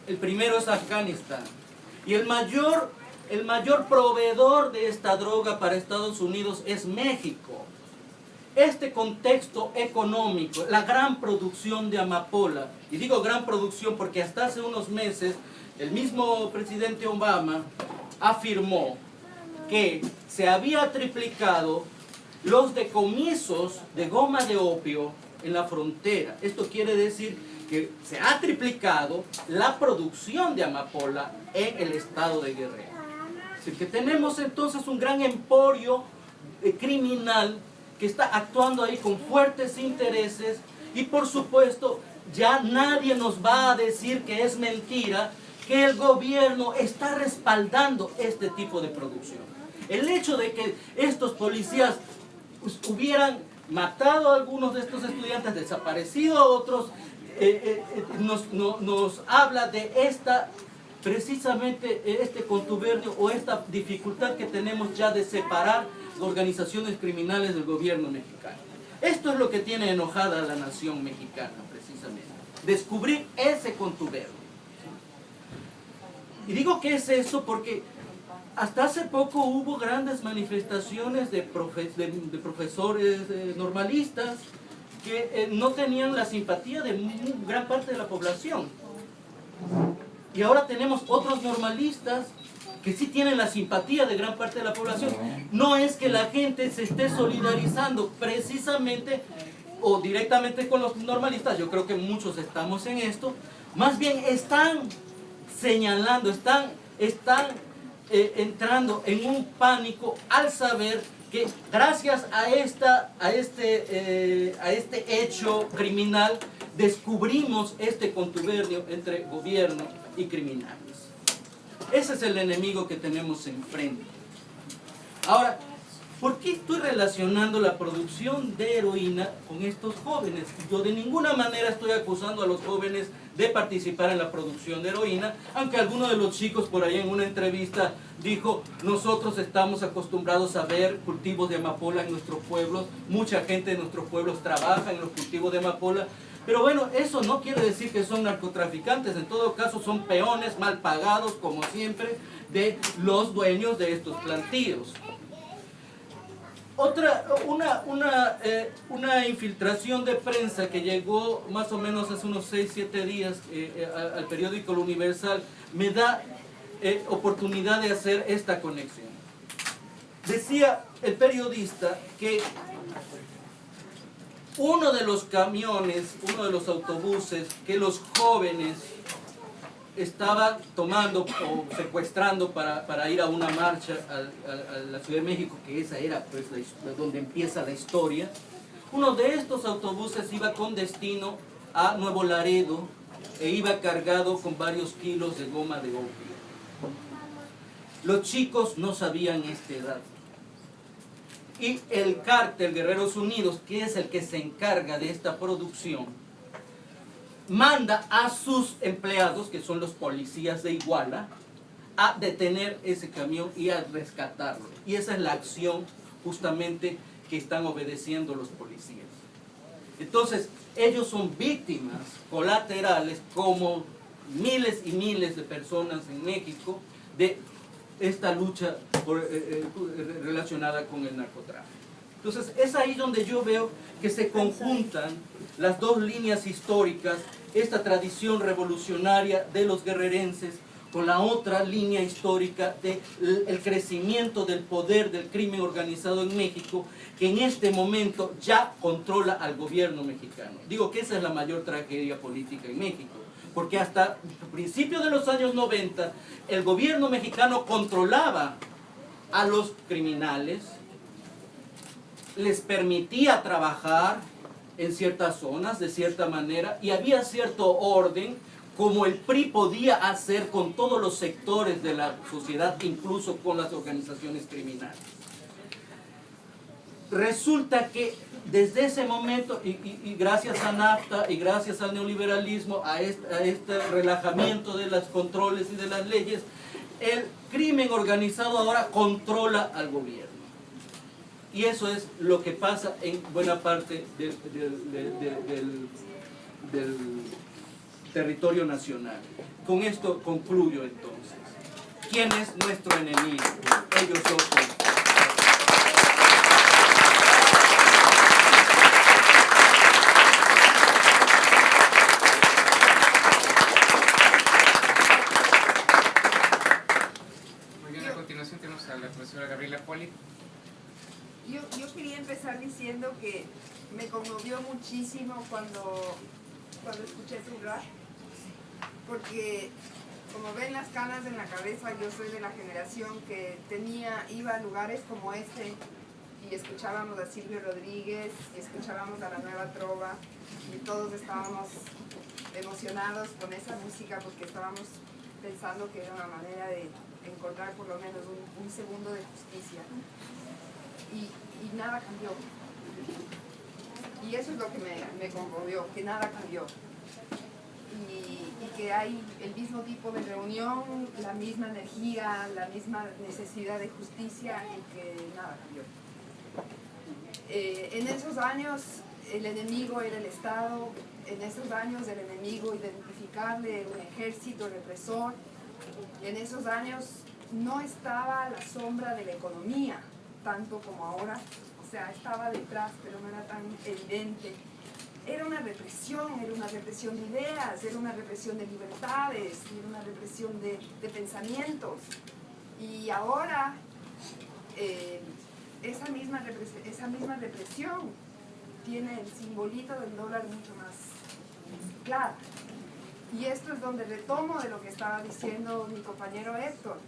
S3: El primero es Afganistán. Y el mayor proveedor de esta droga para Estados Unidos es México. Este contexto económico, la gran producción de amapola, y digo gran producción porque hasta hace unos meses el mismo presidente Obama afirmó que se había triplicado los decomisos de goma de opio en la frontera. Esto quiere decir que se ha triplicado la producción de amapola en el estado de Guerrero. Es decir, que tenemos entonces un gran emporio criminal que está actuando ahí con fuertes intereses y por supuesto ya nadie nos va a decir que es mentira que el gobierno está respaldando este tipo de producción. El hecho de que estos policías hubieran matado a algunos de estos estudiantes, desaparecido a otros, nos habla de precisamente este contubernio o esta dificultad que tenemos ya de separar organizaciones criminales del gobierno mexicano. Esto es lo que tiene enojada a la nación mexicana, precisamente. Descubrir ese contubernio. Y digo que es eso porque hasta hace poco hubo grandes manifestaciones de profesores normalistas que no tenían la simpatía de gran parte de la población. Y ahora tenemos otros normalistas que sí tienen la simpatía de gran parte de la población. No es que la gente se esté solidarizando precisamente o directamente con los normalistas, yo creo que muchos estamos en esto, más bien están señalando, están entrando en un pánico al saber que gracias a este hecho criminal descubrimos este contubernio entre gobierno y criminales. Ese es el enemigo que tenemos enfrente. Ahora, ¿por qué estoy relacionando la producción de heroína con estos jóvenes? Yo de ninguna manera estoy acusando a los jóvenes de participar en la producción de heroína, aunque alguno de los chicos por ahí en una entrevista dijo, nosotros estamos acostumbrados a ver cultivos de amapola en nuestros pueblos, mucha gente de nuestros pueblos trabaja en los cultivos de amapola, pero bueno, eso no quiere decir que son narcotraficantes, en todo caso son peones mal pagados, como siempre, de los dueños de estos plantíos. Una infiltración de prensa que llegó más o menos hace unos 6-7 días al periódico El Universal me da oportunidad de hacer esta conexión. Decía el periodista que uno de los camiones, uno de los autobuses que los jóvenes estaban tomando o secuestrando para ir a una marcha a la Ciudad de México, que esa era pues donde empieza la historia. Uno de estos autobuses iba con destino a Nuevo Laredo e iba cargado con varios kilos de goma de opio. Los chicos no sabían esta edad. Y el cártel Guerreros Unidos, que es el que se encarga de esta producción, manda a sus empleados, que son los policías de Iguala, a detener ese camión y a rescatarlo. Y esa es la acción justamente que están obedeciendo los policías. Entonces, ellos son víctimas colaterales, como miles y miles de personas en México, de esta lucha relacionada con el narcotráfico. Entonces, es ahí donde yo veo que se conjuntan las dos líneas históricas, esta tradición revolucionaria de los guerrerenses con la otra línea histórica del crecimiento del poder del crimen organizado en México, que en este momento ya controla al gobierno mexicano. Digo que esa es la mayor tragedia política en México, porque hasta principios de los años 90 el gobierno mexicano controlaba a los criminales, les permitía trabajar en ciertas zonas de cierta manera y había cierto orden, como el PRI podía hacer con todos los sectores de la sociedad, incluso con las organizaciones criminales. Resulta que desde ese momento, y gracias a NAFTA y gracias al neoliberalismo, a este relajamiento de los controles y de las leyes, el crimen organizado ahora controla al gobierno. Y eso es lo que pasa en buena parte del territorio nacional. Con esto concluyo entonces. ¿Quién es nuestro enemigo? Ellos son.
S11: Muy bien, a continuación tenemos a la profesora Gabriela Poli.
S12: Yo quería empezar diciendo que me conmovió muchísimo cuando escuché tu rap, porque como ven las canas en la cabeza, yo soy de la generación que iba a lugares como este y escuchábamos a Silvio Rodríguez, y escuchábamos a la Nueva Trova y todos estábamos emocionados con esa música porque estábamos pensando que era una manera de encontrar por lo menos un segundo de justicia. Y nada cambió. Y eso es lo que me conmovió, que nada cambió. Y que hay el mismo tipo de reunión, la misma energía, la misma necesidad de justicia y que nada cambió. En esos años el enemigo era el Estado, en esos años el enemigo identificable, un ejército represor. En esos años no estaba a la sombra de la economía, tanto como ahora, o sea, estaba detrás, pero no era tan evidente. Era una represión de ideas, era una represión de libertades, era una represión de pensamientos. Y ahora esa misma represión tiene el simbolito del dólar mucho más claro. Y esto es donde retomo de lo que estaba diciendo mi compañero Héctor.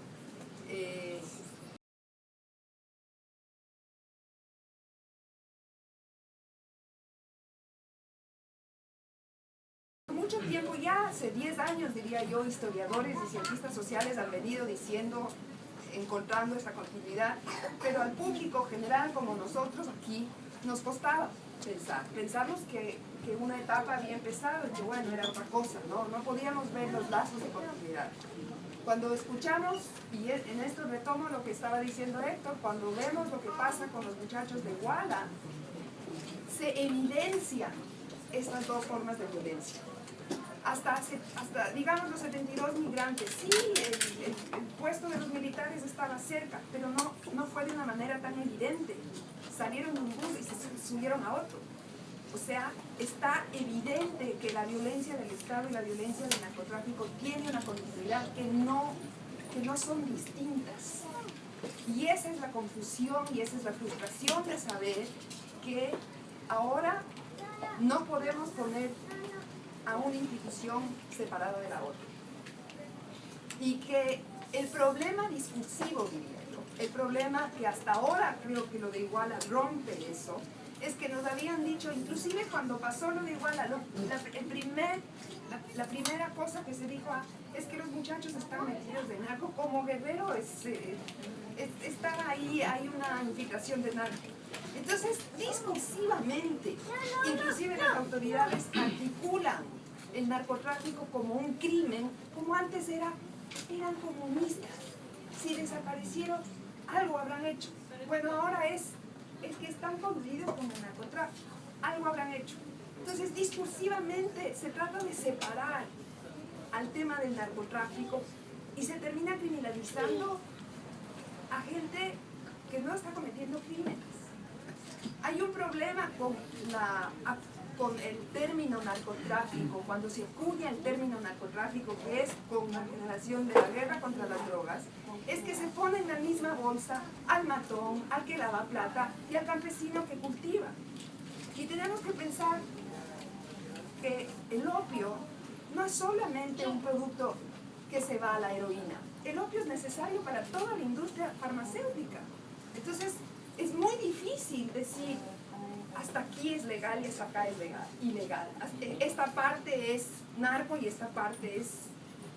S12: Mucho tiempo ya, hace 10 años diría yo, historiadores y cientistas sociales han venido diciendo, encontrando esta continuidad, pero al público general como nosotros aquí nos costaba pensarnos que una etapa había empezado y que bueno, era otra cosa, no podíamos ver los lazos de continuidad. Cuando escuchamos, y en esto retomo lo que estaba diciendo Héctor, cuando vemos lo que pasa con los muchachos de Iguala, se evidencian estas dos formas de violencia. Hasta digamos los 72 migrantes, sí, el puesto de los militares estaba cerca, pero no fue de una manera tan evidente. Salieron de un bus y se subieron a otro. O sea, está evidente que la violencia del Estado y la violencia del narcotráfico tiene una continuidad que no son distintas. Y esa es la confusión y esa es la frustración de saber que ahora no podemos poner a una institución separada de la otra. Y que el problema discursivo, diría yo, el problema que hasta ahora creo que lo de Iguala rompe eso, es que nos habían dicho, inclusive cuando pasó lo de Iguala, la primera cosa que se dijo es que los muchachos están metidos de narco, como Guerrero está ahí, hay una infiltración de narco. Entonces, discursivamente, inclusive las autoridades articulan el narcotráfico como un crimen, como antes eran comunistas. Si desaparecieron, algo habrán hecho. Bueno, ahora es que están coludidos con el narcotráfico, algo habrán hecho. Entonces, discursivamente se trata de separar al tema del narcotráfico y se termina criminalizando a gente que no está cometiendo crímenes. Hay un problema con el término narcotráfico, cuando se acuña el término narcotráfico, que es con la generación de la guerra contra las drogas, es que se pone en la misma bolsa al matón, al que lava plata y al campesino que cultiva. Y tenemos que pensar que el opio no es solamente un producto que se va a la heroína. El opio es necesario para toda la industria farmacéutica. Entonces, es muy difícil decir hasta aquí es legal y hasta acá es ilegal. Esta parte es narco y esta parte es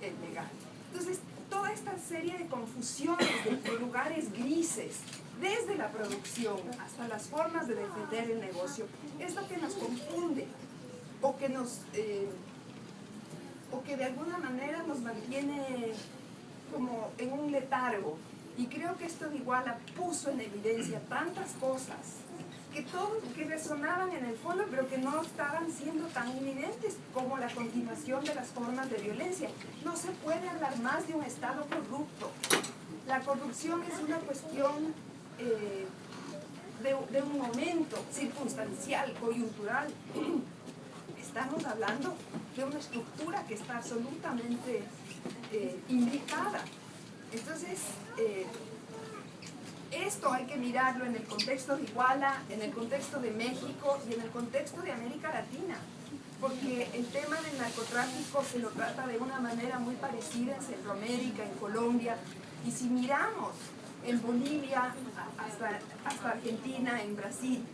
S12: legal. Entonces, toda esta serie de confusiones, de lugares grises, desde la producción hasta las formas de defender el negocio, es lo que nos confunde o que de alguna manera nos mantiene como en un letargo. Y creo que esto de Iguala puso en evidencia tantas cosas que resonaban en el fondo, pero que no estaban siendo tan evidentes como la continuación de las formas de violencia. No se puede hablar más de un Estado corrupto. La corrupción es una cuestión de un momento circunstancial, coyuntural. Estamos hablando de una estructura que está absolutamente indicada. Entonces, esto hay que mirarlo en el contexto de Iguala, en el contexto de México y en el contexto de América Latina, porque el tema del narcotráfico se lo trata de una manera muy parecida en Centroamérica, en Colombia, y si miramos en Bolivia hasta Argentina, en Brasil,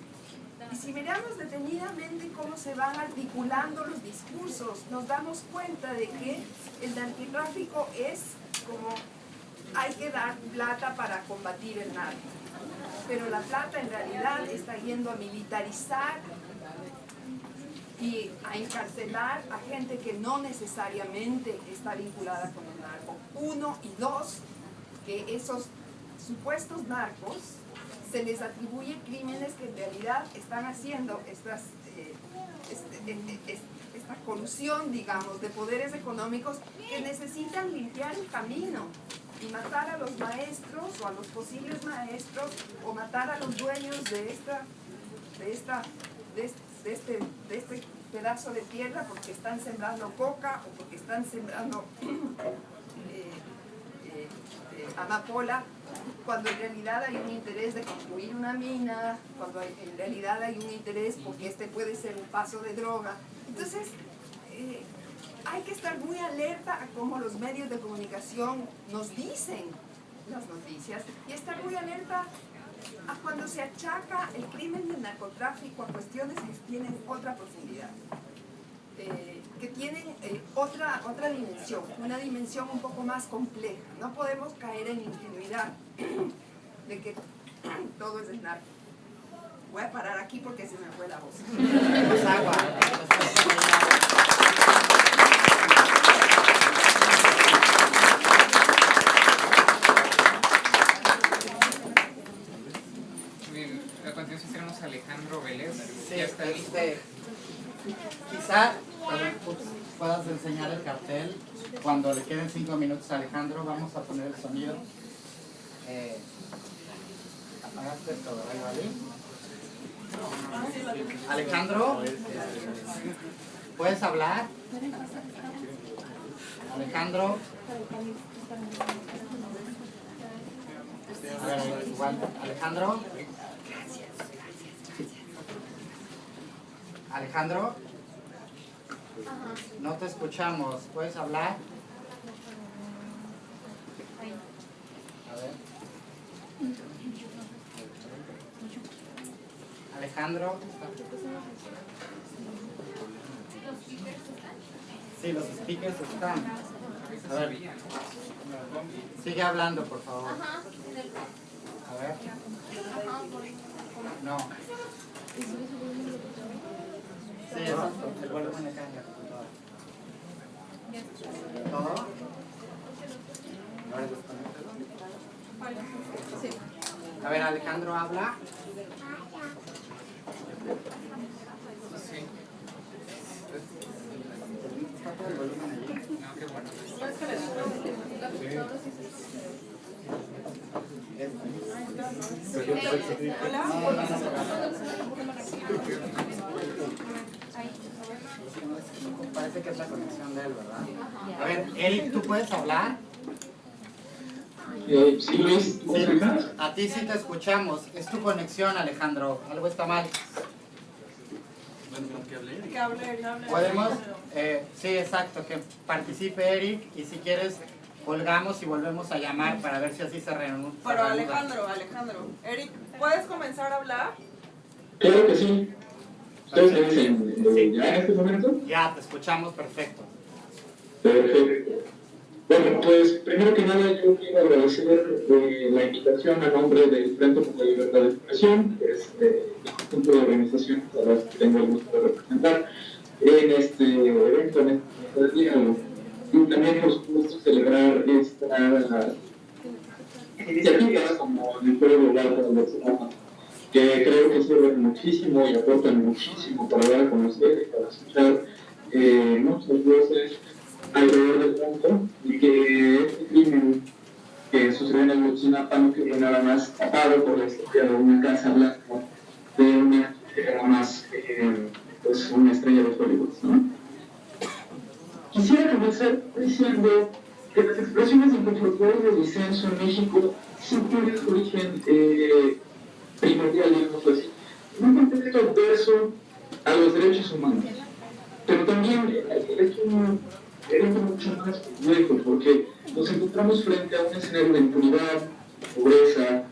S12: y si miramos detenidamente cómo se van articulando los discursos, nos damos cuenta de que el narcotráfico es como hay que dar plata para combatir el narco. Pero la plata en realidad está yendo a militarizar y a encarcelar a gente que no necesariamente está vinculada con el narco. Uno, y dos, que esos supuestos narcos se les atribuye crímenes que en realidad están haciendo esta colusión, digamos, de poderes económicos que necesitan limpiar el camino y matar a los maestros o a los posibles maestros o matar a los dueños de este pedazo de tierra porque están sembrando coca o porque están sembrando amapola, cuando en realidad hay un interés de construir una mina, cuando en realidad hay un interés porque este puede ser un paso de droga. Entonces, hay que estar muy alerta a cómo los medios de comunicación nos dicen las noticias y estar muy alerta a cuando se achaca el crimen del narcotráfico a cuestiones que tienen otra profundidad, que tienen otra dimensión, una dimensión un poco más compleja. No podemos caer en ingenuidad de que todo es el narco. Voy a parar aquí porque se me fue la voz.
S1: Agua.
S11: Bien, a continuación tenemos a Alejandro Vélez.
S1: Sí,
S11: Ya está listo.
S1: Quizá puedas enseñar el cartel. Cuando le queden 5 minutos a Alejandro, vamos a poner el sonido. Apagaste esto, ¿verdad, Vali? Alejandro, ¿puedes hablar? Alejandro. A ver, igual. Alejandro. Alejandro. No te escuchamos. ¿Puedes hablar? A ver. Alejandro. Sí, los speakers están. A ver. Sigue hablando, por favor. A ver. No. Sí, eso. El volumen de cambia. ¿Todo? Ahora desconectalo. A ver, Alejandro, habla.
S11: Sí. No, qué bueno.
S1: Parece que es la conexión de él, ¿verdad? A ver, Eric, ¿tú puedes hablar?
S13: Sí, Luis.
S1: Sí, a ti sí te escuchamos. Es tu conexión, Alejandro. Algo está mal.
S6: Que hable.
S1: Podemos, sí, exacto, que participe Eric y si quieres colgamos y volvemos a llamar para ver si así se reúne.
S6: Pero Alejandro, Eric, ¿puedes comenzar a hablar?
S13: Claro que sí. ¿Ustedes me dicen ya en este momento?
S1: Ya, te escuchamos perfecto.
S13: Perfecto. Bueno, pues primero que nada yo quiero agradecer la invitación a nombre del Frente por la Libertad de Expresión, que es el conjunto de organizaciones a las que tengo el gusto de representar en este evento, en este diálogo. Y también nos gusta celebrar esta iniciativa como el Foro Global de la Universidad, que creo que sirven muchísimo y aportan muchísimo para dar a conocer y para escuchar muchas voces alrededor del mundo, y que este crimen que sucedió en Ayotzinapa no quedó nada más tapado por la historia de una casa blanca de una que era más pues una estrella de Hollywood, ¿no? Quisiera comenzar diciendo que las expresiones de inconformidad y de disenso en México sí tienen su origen primordial, digamos así, en un contexto adverso a los derechos humanos, pero también es mucho más complejo porque nos encontramos frente a un escenario de impunidad, pobreza,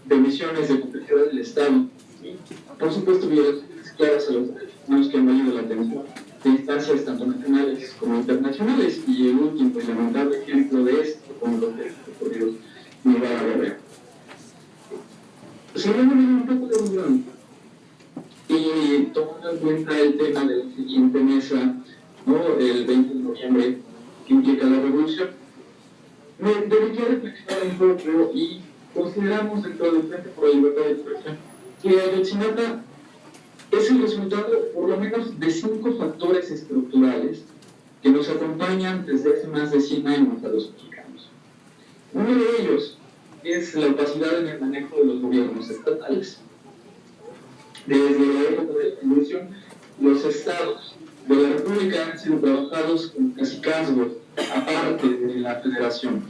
S13: de omisiones de complejidad del Estado y, por supuesto, violaciones claras a los derechos humanos que han valido la atención de instancias tanto nacionales como internacionales, y el último y lamentable ejemplo de esto, como lo que ocurrió en Ibarra Guerrero. Siguiendo un poco de guión y tomando en cuenta el tema de la siguiente mesa, ¿no? El 20 de noviembre, que implica la revolución, me dediqué a reflexionar un poco y consideramos dentro del Frente por la Libertad de Expresión que Ayotzinapa es el resultado por lo menos de 5 factores estructurales que nos acompañan desde hace más de 100 años a los mexicanos. Uno de ellos es la opacidad en el manejo de los gobiernos estatales. Desde la época de la Revolución, los estados de la República han sido trabajados con cacicazgos, aparte de la federación.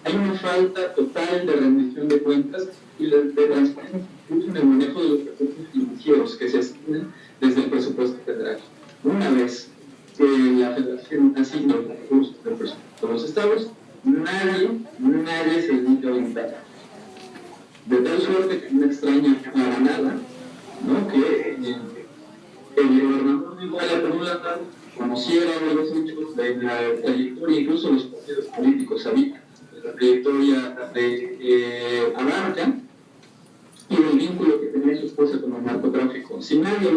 S13: Hay una falta total de rendición de cuentas y de transparencia incluso en el manejo de los recursos financieros que se asignan desde el presupuesto federal. Una vez que la federación asigna los recursos del presupuesto de los estados, nadie se dedica a orientar. De tal suerte que no extraña para nada, ¿no?, que el gobernador de Iguala conociera los hechos de la trayectoria, incluso los partidos políticos sabían la trayectoria de Abarca y el vínculo que tenía su esposa con el narcotráfico. Si nadie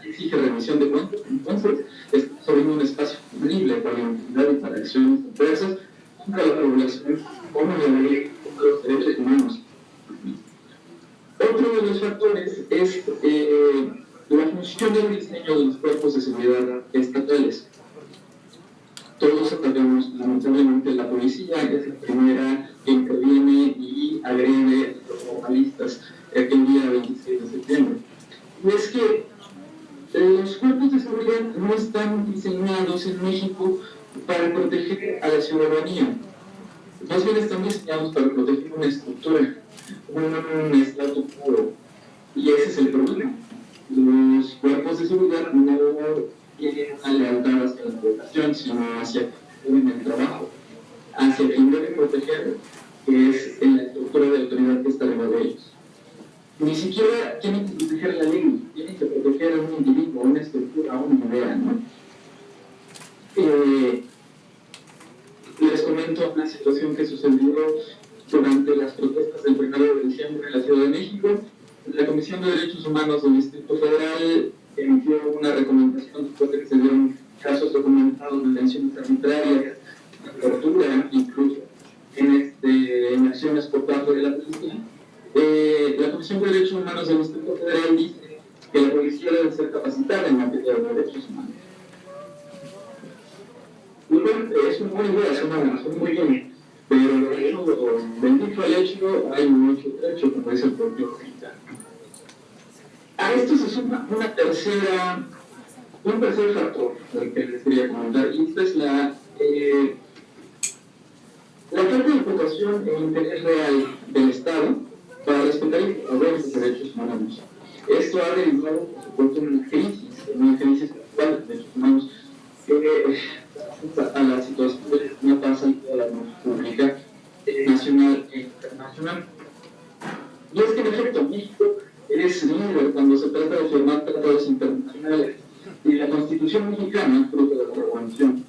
S13: exige rendición de cuentas, entonces estamos abriendo un espacio terrible para la impunidad y para acciones adversas contra la población, como la ley contra los derechos humanos. Otro de los factores es la función del diseño de los cuerpos de seguridad estatales. Todos sabemos, lamentablemente, la policía es la primera que interviene y agrede a los normalistas aquel día 26 de septiembre. Y es que los cuerpos de seguridad no están diseñados en México para proteger a la ciudadanía. Más bien están diseñados para proteger una estructura, un estado puro. Y ese es el problema. Los cuerpos de seguridad no tienen una lealtad hacia la población, sino hacia el trabajo, hacia quien debe proteger, que es la estructura de autoridad que está arriba de ellos. Ni siquiera tienen que proteger la ley, tienen que proteger a un individuo, a una estructura, a una idea, ¿no? Les comento una situación que sucedió durante las protestas del 1 de diciembre en la Ciudad de México. La Comisión de Derechos Humanos del Distrito Federal emitió una recomendación después de que se dieron casos documentados de detenciones arbitrarias, de tortura, incluso en acciones por parte de la policía. La Comisión de Derechos Humanos del Distrito Federal dice que la policía debe ser capacitada en materia de derechos humanos. Y bueno, es una buena idea, son muy bien, pero bendito al hecho, hay mucho trecho, como dice el propio mexicano. A esto se suma un tercer factor del que les quería comentar, y esta es la falta de enfocación e interés real del Estado para respetar y promover los derechos humanos. Esto ha derivado, por supuesto, en una crisis actual de derechos humanos que a la situación de una pasa en toda la pública, nacional e internacional. Y es que, en efecto, México es líder cuando se trata de firmar tratados internacionales, y la Constitución mexicana, fruto de la Revolución,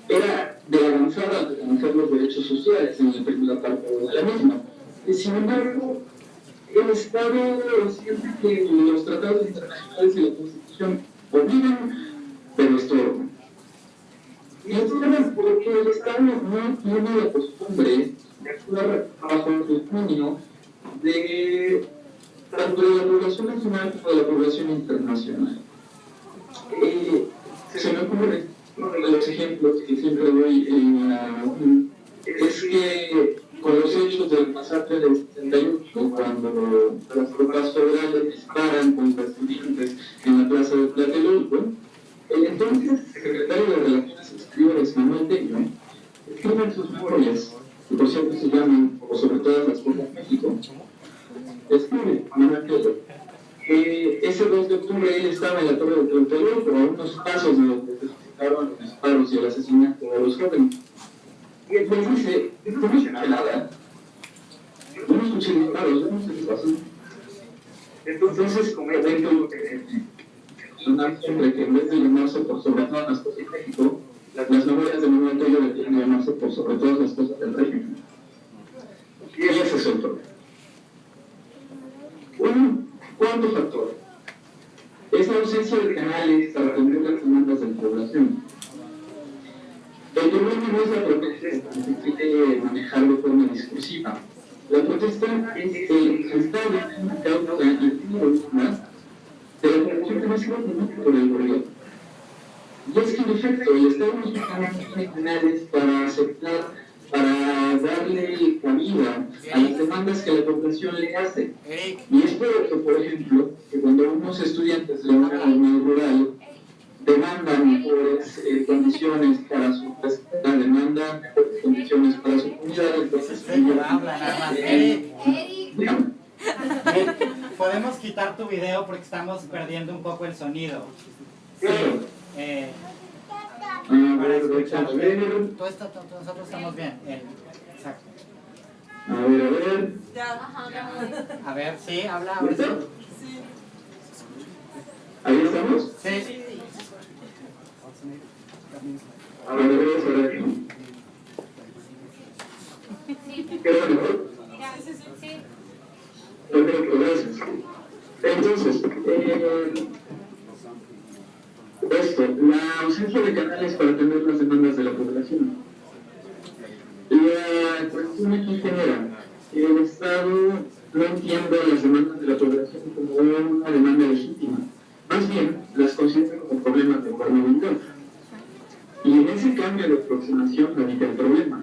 S13: era de avanzada al reconocer los derechos sociales en la primera parte de la misma. Y, sin embargo, el Estado siente que los tratados internacionales y la Constitución obligan, pero estorban. Y estorban porque el Estado no tiene la costumbre de actuar bajo el dominio de tanto de la población nacional como de la población internacional. Se me ocurre uno de los ejemplos que siempre doy es que con los hechos del masacre del 78, cuando las tropas federales disparan contra estudiantes en la plaza de Tlatelolco, el entonces secretario de Relaciones Exteriores, Manuel Tello, escribe en sus memorias, que por cierto se llaman, o sobre todas las cosas, México, escribe Manuel Tello que ese 2 de octubre él estaba en la torre de Tlatelolco, a unos pasos de donde se suscitaron los disparos y el asesinato de los jóvenes. Y él me dice, esto no es nada. Yo no escuché disparos, yo no sé qué pasó. Entonces, como evento un hombre que en vez de llamarse por sobre todas las cosas en México, las memorias de Manuel Tello deberían llamarse por sobre todas las cosas del régimen. Y ese es el problema. Un cuarto factor es la ausencia de canales para atender las demandas de la población. El problema no es la protesta que se quiere manejar de forma discursiva. La protesta es el resultado de una causa legítima de la corrupción que no ha sido permitida por el gobierno. Y es que, en efecto, el Estado mexicano tiene canales para aceptar, para darle cabida a las demandas que la población le hace. Y es por eso, por ejemplo, que cuando unos estudiantes de una comunidad rural demandan mejores condiciones para su escuela, demandan mejores condiciones para su comunidad, entonces
S1: podemos quitar tu video porque estamos perdiendo un poco el sonido.
S13: Claro.
S1: Para escuchar. Nosotros estamos bien. Exacto.
S13: A ver.
S1: A ver, sí, habla ahora sí.
S13: ¿Ahí estamos?
S1: Sí.
S13: A ver. ¿Queda mejor?
S8: Sí.
S13: Perfecto, gracias. Entonces, la ausencia de canales para atender las demandas de la población. La cuestión aquí genera que el Estado no entienda las demandas de la población como una demanda legítima, más bien las considera como problemas de gobernabilidad. Y en ese cambio de aproximación radica el problema.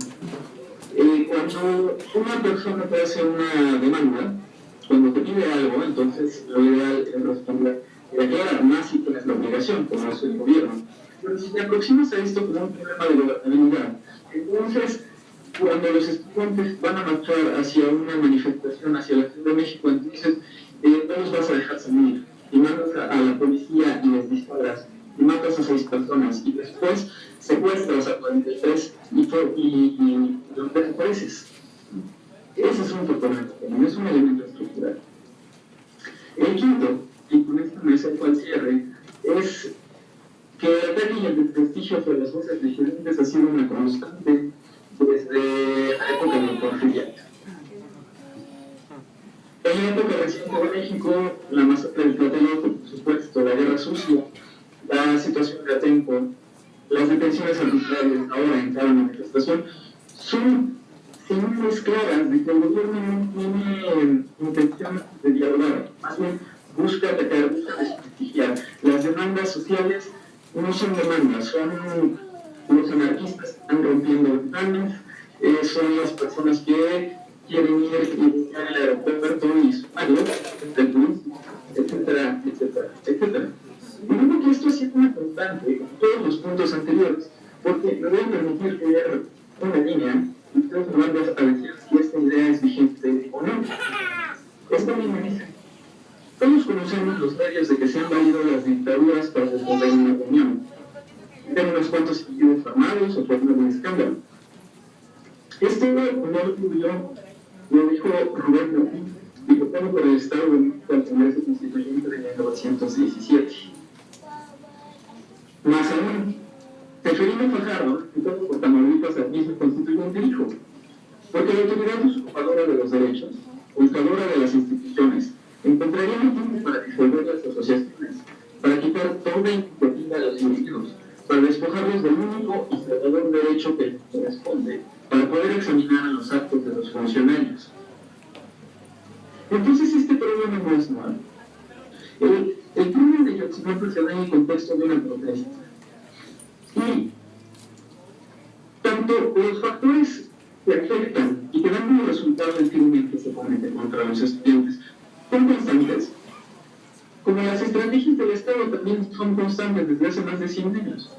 S13: Cuando una persona te hace una demanda, cuando te pide algo, entonces lo ideal es responder y aclarar más si tienes la obligación, como es el gobierno. Pero si te aproximas a esto como un problema de gobernabilidad, entonces cuando los estudiantes van a marchar hacia una manifestación hacia la Ciudad de México, entonces no los vas a dejar salir y mandas a la policía y les disparas y matas a 6 personas y después secuestras a 43 y los desapareces. Ese es un problema, no es un elemento estructural. El quinto, y con esto me acerco al cierre, es que el ataque y el desprestigio hacia las voces disidentes ha sido una constante desde la época del Porfiriato. En la época reciente de México, la masacre del Tlatelolco, por supuesto, la guerra sucia, la situación de Atenco, las detenciones arbitrarias ahora en cada manifestación, son señales claras de que el gobierno no tiene intención de dialogar, más bien busca atacar, busca desprestigiar. Las demandas sociales no son demandas, son los anarquistas que están rompiendo ventanas, son las personas que quieren ir y buscar el aeropuerto y sumarlo del turismo, etcétera, etcétera, etcétera. Y digo que esto ha sido una constante en todos los puntos anteriores, porque me voy a permitir leer una línea y ustedes me van a decir si esta idea es vigente o no. Esta línea dice: todos conocemos los medios de que se han valido las dictaduras para defender una opinión. Tienen unos cuantos individuos armados o por un escándalo. Esto no lo digo yo, lo dijo Rubén Martín, diputado por el Estado de México al Congreso Constituyente de 1917. Más aún, Seferino Fajardo, diputado por Tamaulipas al mismo constituyente, dijo: porque la autoridad usurpadora de los derechos, buscadora de las instituciones, encontraría un tiempo para disolver las asociaciones, para quitar toda iniciativa a los individuos, para despojarlos del único y tratador derecho que les corresponde, para poder examinar a los actos de los funcionarios. Entonces este problema no es nuevo. El crimen de Yotzinapa se da en el contexto de una protesta. Y tanto los factores que afectan y que dan como resultado del crimen que se comete contra los estudiantes son constantes, como las estrategias del Estado también son constantes desde hace más de 100 años.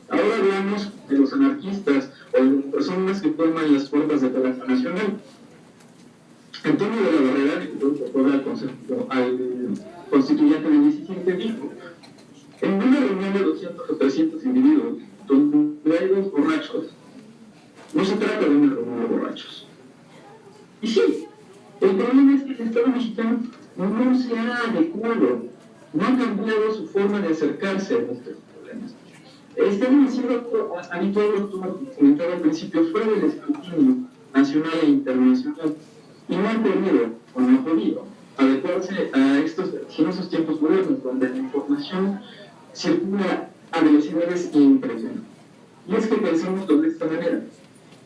S13: Ahora hablamos de los anarquistas o de las personas que toman las puertas de Palacio Nacional. Antonio de la Barrera, diputado al constituyente del 17, dijo: en una reunión de 200 o 300 individuos donde hay 2 borrachos, no se trata de una reunión de borrachos. Y sí, el problema es que el Estado mexicano no se ha adecuado, no ha cambiado su forma de acercarse a nuestros problemas. Estamos siendo habituados, como comentaba al principio, fuera del escrutinio nacional e internacional, y no han podido, o no han podido, adecuarse a estos vertiginosos tiempos modernos, donde la información circula a velocidades impresionantes. Y es que pensemos de esta manera: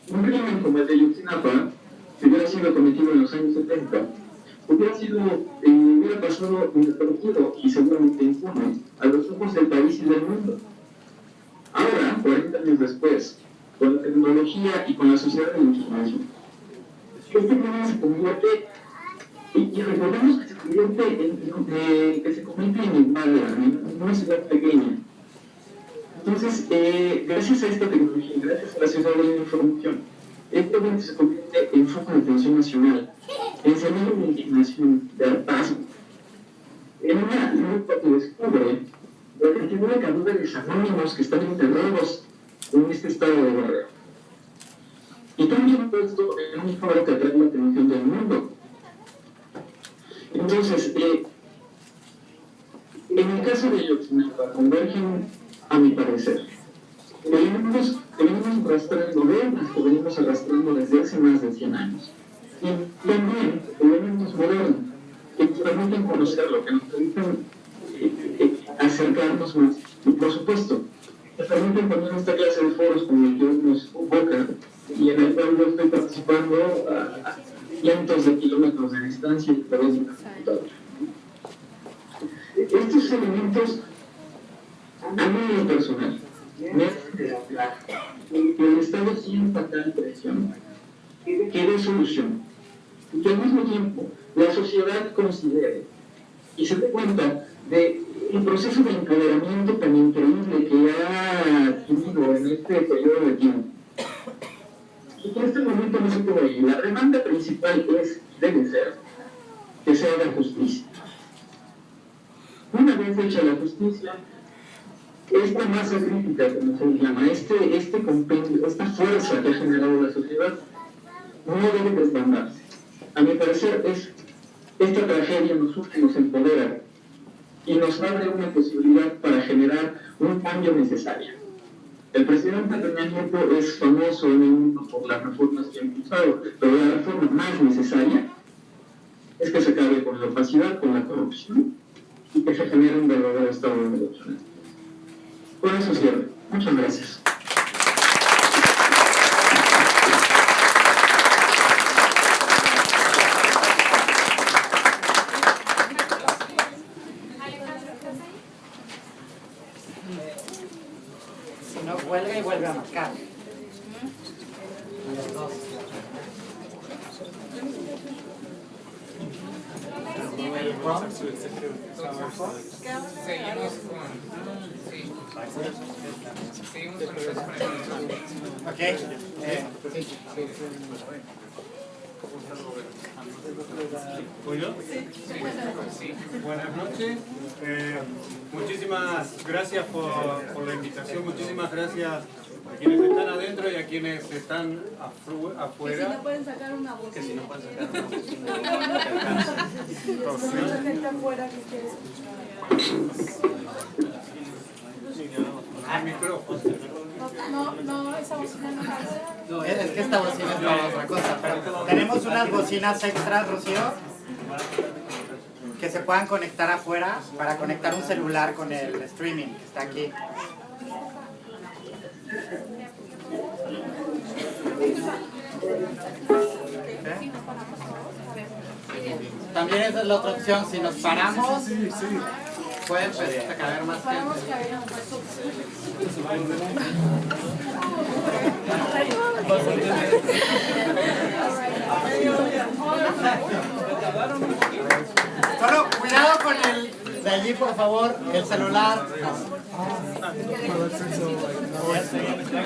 S13: un crimen como el de Yotzinapa, si hubiera hubiera sido cometido en los años 70, hubiera pasado inadvertido y seguramente impune a los ojos del país y del mundo. Ahora, 40 años después, con la tecnología y con la sociedad de la información, este problema se convierte, y recordemos que se convierte en Iguala, en una ciudad pequeña. Entonces, gracias a esta tecnología, gracias a la sociedad de la información, este evento se convierte en foco de atención nacional, en sentido de indignación, de hartazgo, en una lucha que descubre la cantidad de cadáveres anónimos que están enterrados en este estado de Guerrero. Y también puesto en un foro que atrae la atención del mundo. Entonces, en el caso de Ayotzinapa, convergen, a mi parecer, venimos arrastrando deudas que venimos arrastrando desde hace más de 100 años. Y también elementos modernos que nos permiten conocerlo, que nos permiten acercarnos más. Y por supuesto, nos permiten poner esta clase de foros como el que hoy nos convoca y en el cual yo estoy participando a cientos de kilómetros de distancia y a través de una computadora. Estos elementos, a mí en lo personal, me hacen desesperar que el Estado sienta tal presión, que dé solución, y que al mismo tiempo la sociedad considere y se dé cuenta del proceso de empoderamiento tan increíble que ha adquirido en este periodo de tiempo. Y que en este momento no se puede ir. La demanda principal debe ser que se haga justicia. Una vez hecha la justicia, esta masa crítica, como se llama, este compendio, esta fuerza que ha generado la sociedad, no debe desbandarse. A mi parecer, esta tragedia nos une, nos empodera y nos abre una posibilidad para generar un cambio necesario. El presidente Peña Nieto es famoso en el mundo por las reformas que ha impulsado, pero la reforma más necesaria es que se acabe con la opacidad, con la corrupción y que se genere un verdadero Estado de Derecho. Con eso cierro. Muchas gracias.
S1: Si no, huelga y vuelve a marcar. Los dos. ¿El prompt?
S11: Seguimos con el
S1: Ok.
S14: ¿Voy yo?
S11: Sí.
S14: Buenas noches. Muchísimas gracias por la invitación. Muchísimas gracias a quienes están adentro y a quienes están afuera.
S9: Que si no pueden sacar una voz.
S14: Que si no pueden sacar una voz.
S9: Gente afuera que quiere escuchar.
S14: Al micrófono.
S9: No, esa bocina no pasa.
S1: No, es que esta bocina es para otra cosa, pero tenemos unas bocinas extras, Rocío, que se puedan conectar afuera para conectar un celular con el streaming que está aquí. ¿Okay? También esa es la otra opción, si nos paramos, puede empezar a caber más gente. Solo cuidado con el de allí, por favor, el celular.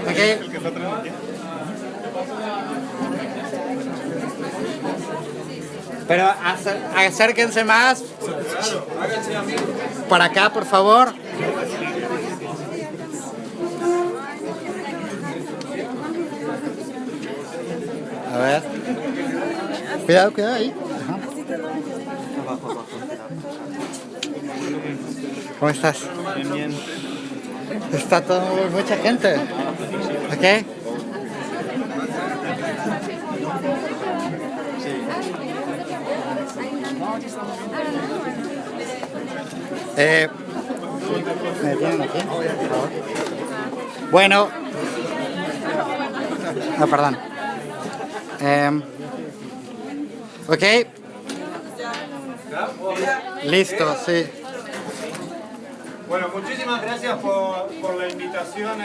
S1: Okay. Pero acérquense más. Para acá, por favor. A ver. Cuidado ahí. Ajá. ¿Cómo estás? Bien. Está mucha gente. ¿Ok? ¿Me tienen aquí? Por favor. Bueno. Perdón. ¿Ok? Listo, sí.
S14: Bueno, muchísimas gracias por la invitación.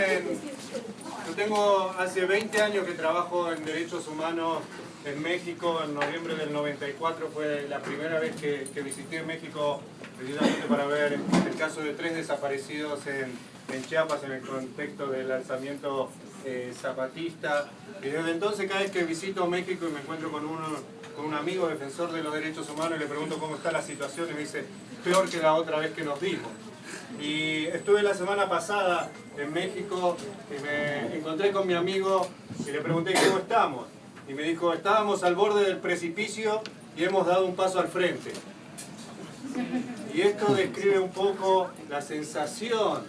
S14: Yo tengo hace 20 años que trabajo en derechos humanos en México. En noviembre del 94 fue la primera vez que visité México, precisamente para ver el caso de 3 desaparecidos en Chiapas en el contexto del alzamiento zapatista. Y desde entonces, cada vez que visito México y me encuentro con un amigo defensor de los derechos humanos y le pregunto cómo está la situación, y me dice, peor que la otra vez que nos vimos. Y estuve la semana pasada en México y me encontré con mi amigo y le pregunté cómo estamos. Y me dijo, estábamos al borde del precipicio y hemos dado un paso al frente. Y esto describe un poco la sensación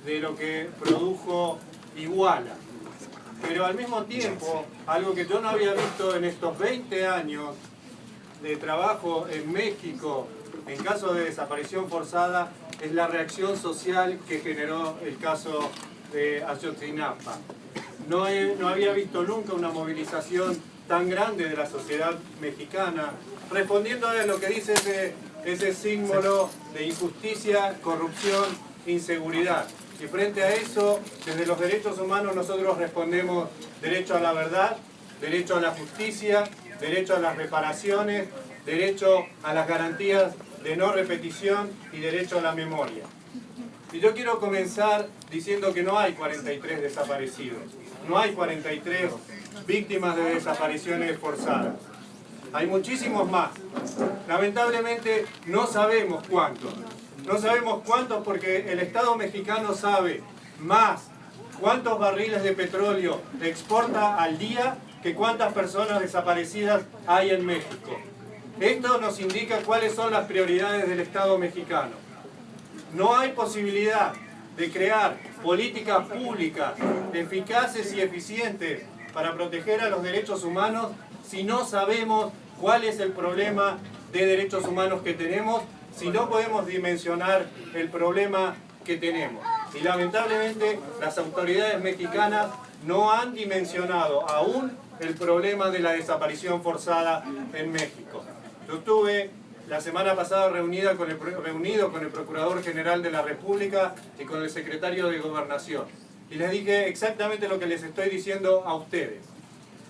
S14: de lo que produjo Iguala. Pero al mismo tiempo, algo que yo no había visto en estos 20 años de trabajo en México en caso de desaparición forzada, es la reacción social que generó el caso de Ayotzinapa. No había visto nunca una movilización tan grande de la sociedad mexicana, respondiendo a lo que dice ese símbolo de injusticia, corrupción, inseguridad. Y frente a eso, desde los derechos humanos nosotros respondemos derecho a la verdad, derecho a la justicia, derecho a las reparaciones, derecho a las garantías de no repetición y derecho a la memoria. Y yo quiero comenzar diciendo que no hay 43 desaparecidos, no hay 43 víctimas de desapariciones forzadas. Hay muchísimos más. Lamentablemente no sabemos cuántos. No sabemos cuántos porque el Estado mexicano sabe más cuántos barriles de petróleo exporta al día que cuántas personas desaparecidas hay en México. Esto nos indica cuáles son las prioridades del Estado mexicano. No hay posibilidad de crear políticas públicas eficaces y eficientes para proteger a los derechos humanos si no sabemos cuál es el problema de derechos humanos que tenemos, si no podemos dimensionar el problema que tenemos. Y lamentablemente las autoridades mexicanas no han dimensionado aún el problema de la desaparición forzada en México. Yo estuve la semana pasada reunido con el Procurador General de la República y con el Secretario de Gobernación. Y les dije exactamente lo que les estoy diciendo a ustedes.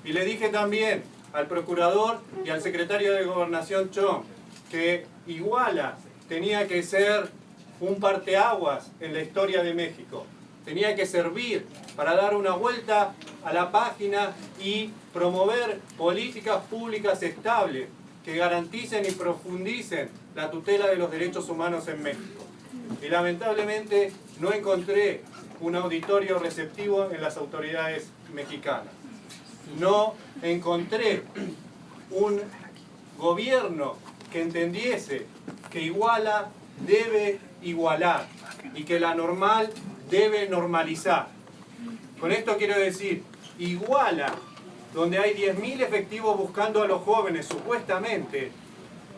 S14: Y le dije también al Procurador y al Secretario de Gobernación Chong que Iguala tenía que ser un parteaguas en la historia de México. Tenía que servir para dar una vuelta a la página y promover políticas públicas estables que garanticen y profundicen la tutela de los derechos humanos en México. Y lamentablemente no encontré un auditorio receptivo en las autoridades mexicanas. No encontré un gobierno que entendiese que Iguala debe igualar y que la normal debe normalizar. Con esto quiero decir, Iguala, donde hay 10.000 efectivos buscando a los jóvenes, supuestamente,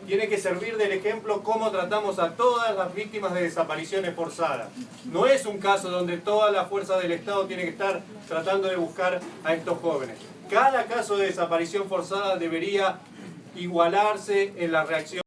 S14: tiene que servir del ejemplo cómo tratamos a todas las víctimas de desapariciones forzadas. No es un caso donde toda la fuerza del Estado tiene que estar tratando de buscar a estos jóvenes. Cada caso de desaparición forzada debería igualarse en la reacción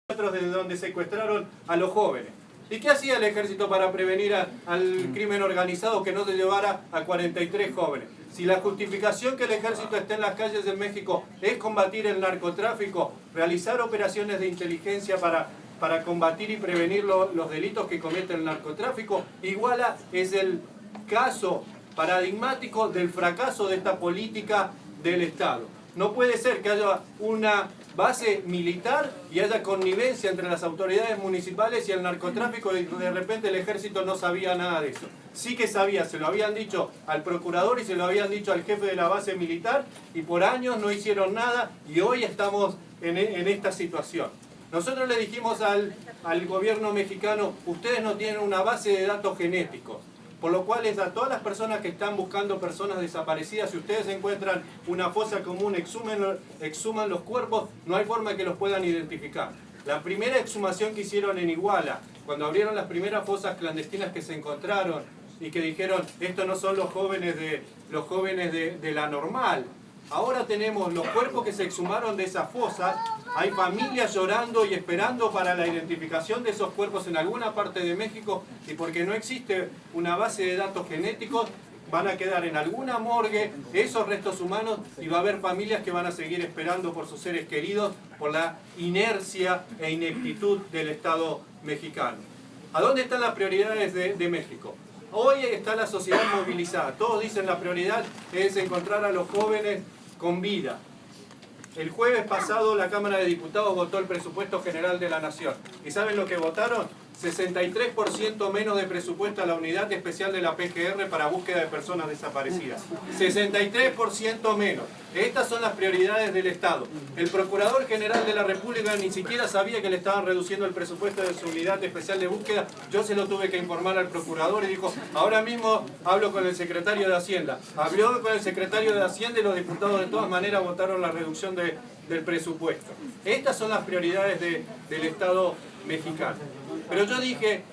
S14: de donde secuestraron a los jóvenes. ¿Y qué hacía el ejército para prevenir al crimen organizado que no se llevara a 43 jóvenes? Si la justificación que el ejército esté en las calles de México es combatir el narcotráfico, realizar operaciones de inteligencia para combatir y prevenir los delitos que comete el narcotráfico, Iguala es el caso paradigmático del fracaso de esta política del Estado. No puede ser que haya una base militar y haya connivencia entre las autoridades municipales y el narcotráfico y de repente el ejército no sabía nada de eso. Sí que sabía, se lo habían dicho al procurador y se lo habían dicho al jefe de la base militar y por años no hicieron nada y hoy estamos en esta situación. Nosotros le dijimos al gobierno mexicano, ustedes no tienen una base de datos genéticos. Por lo cual a todas las personas que están buscando personas desaparecidas, si ustedes encuentran una fosa común, exhuman los cuerpos, no hay forma que los puedan identificar. La primera exhumación que hicieron en Iguala, cuando abrieron las primeras fosas clandestinas que se encontraron y que dijeron, estos no son los jóvenes de la normal, Ahora tenemos los cuerpos que se exhumaron de esas fosas, hay familias llorando y esperando para la identificación de esos cuerpos en alguna parte de México, y porque no existe una base de datos genéticos, van a quedar en alguna morgue esos restos humanos y va a haber familias que van a seguir esperando por sus seres queridos por la inercia e ineptitud del Estado mexicano. ¿A dónde están las prioridades de México? Hoy está la sociedad movilizada. Todos dicen la prioridad es encontrar a los jóvenes con vida. El jueves pasado la Cámara de Diputados votó el presupuesto general de la Nación. ¿Y saben lo que votaron? 63% menos de presupuesto a la unidad especial de la PGR para búsqueda de personas desaparecidas. 63% menos. Estas son las prioridades del Estado. El Procurador General de la República ni siquiera sabía que le estaban reduciendo el presupuesto de su unidad especial de búsqueda. Yo se lo tuve que informar al Procurador y dijo, ahora mismo hablo con el Secretario de Hacienda. Habló con el Secretario de Hacienda y los diputados de todas maneras votaron la reducción del presupuesto. Estas son las prioridades del Estado mexicano. Pero yo dije,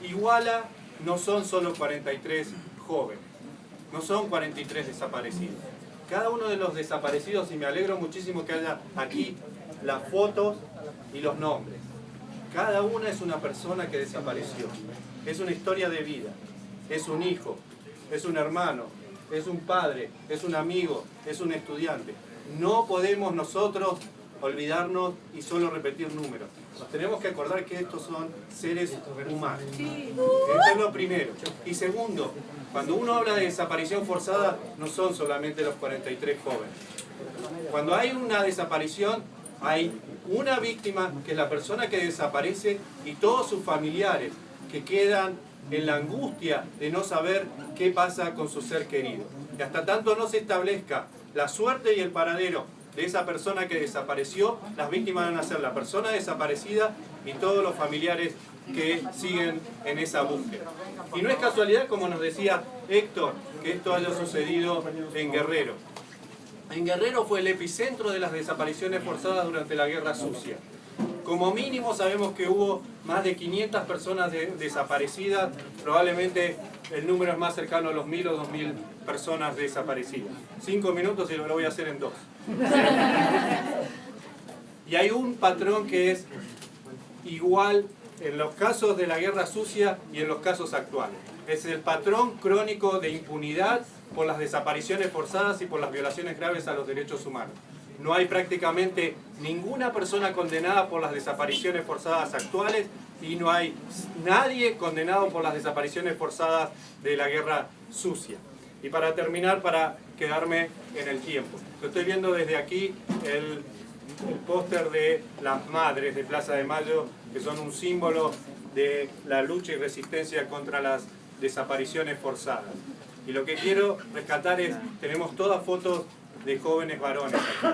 S14: Iguala no son solo 43 jóvenes, no son 43 desaparecidos. Cada uno de los desaparecidos, y me alegro muchísimo que haya aquí las fotos y los nombres. Cada una es una persona que desapareció. Es una historia de vida. Es un hijo, es un hermano, es un padre, es un amigo, es un estudiante. No podemos nosotros olvidarnos y solo repetir números. Nos tenemos que acordar que estos son seres humanos. Esto es lo primero. Y segundo, cuando uno habla de desaparición forzada, no son solamente los 43 jóvenes. Cuando hay una desaparición, hay una víctima, que es la persona que desaparece, y todos sus familiares, que quedan en la angustia de no saber qué pasa con su ser querido. Y hasta tanto no se establezca la suerte y el paradero de esa persona que desapareció, las víctimas van a ser la persona desaparecida y todos los familiares que siguen en esa búsqueda. Y no es casualidad, como nos decía Héctor, que esto haya sucedido en Guerrero. En Guerrero fue el epicentro de las desapariciones forzadas durante la Guerra Sucia. Como mínimo sabemos que hubo más de 500 personas desaparecidas, probablemente el número es más cercano a los 1000 o 2000 personas desaparecidas. 5 minutos y lo voy a hacer en 2. Y hay un patrón que es igual en los casos de la Guerra Sucia y en los casos actuales. Es el patrón crónico de impunidad por las desapariciones forzadas y por las violaciones graves a los derechos humanos. No hay prácticamente ninguna persona condenada por las desapariciones forzadas actuales y no hay nadie condenado por las desapariciones forzadas de la Guerra Sucia. Y para terminar, para quedarme en el tiempo, lo estoy viendo desde aquí, el póster de las madres de Plaza de Mayo, que son un símbolo de la lucha y resistencia contra las desapariciones forzadas. Y lo que quiero rescatar es, tenemos todas fotos de jóvenes varones aquí,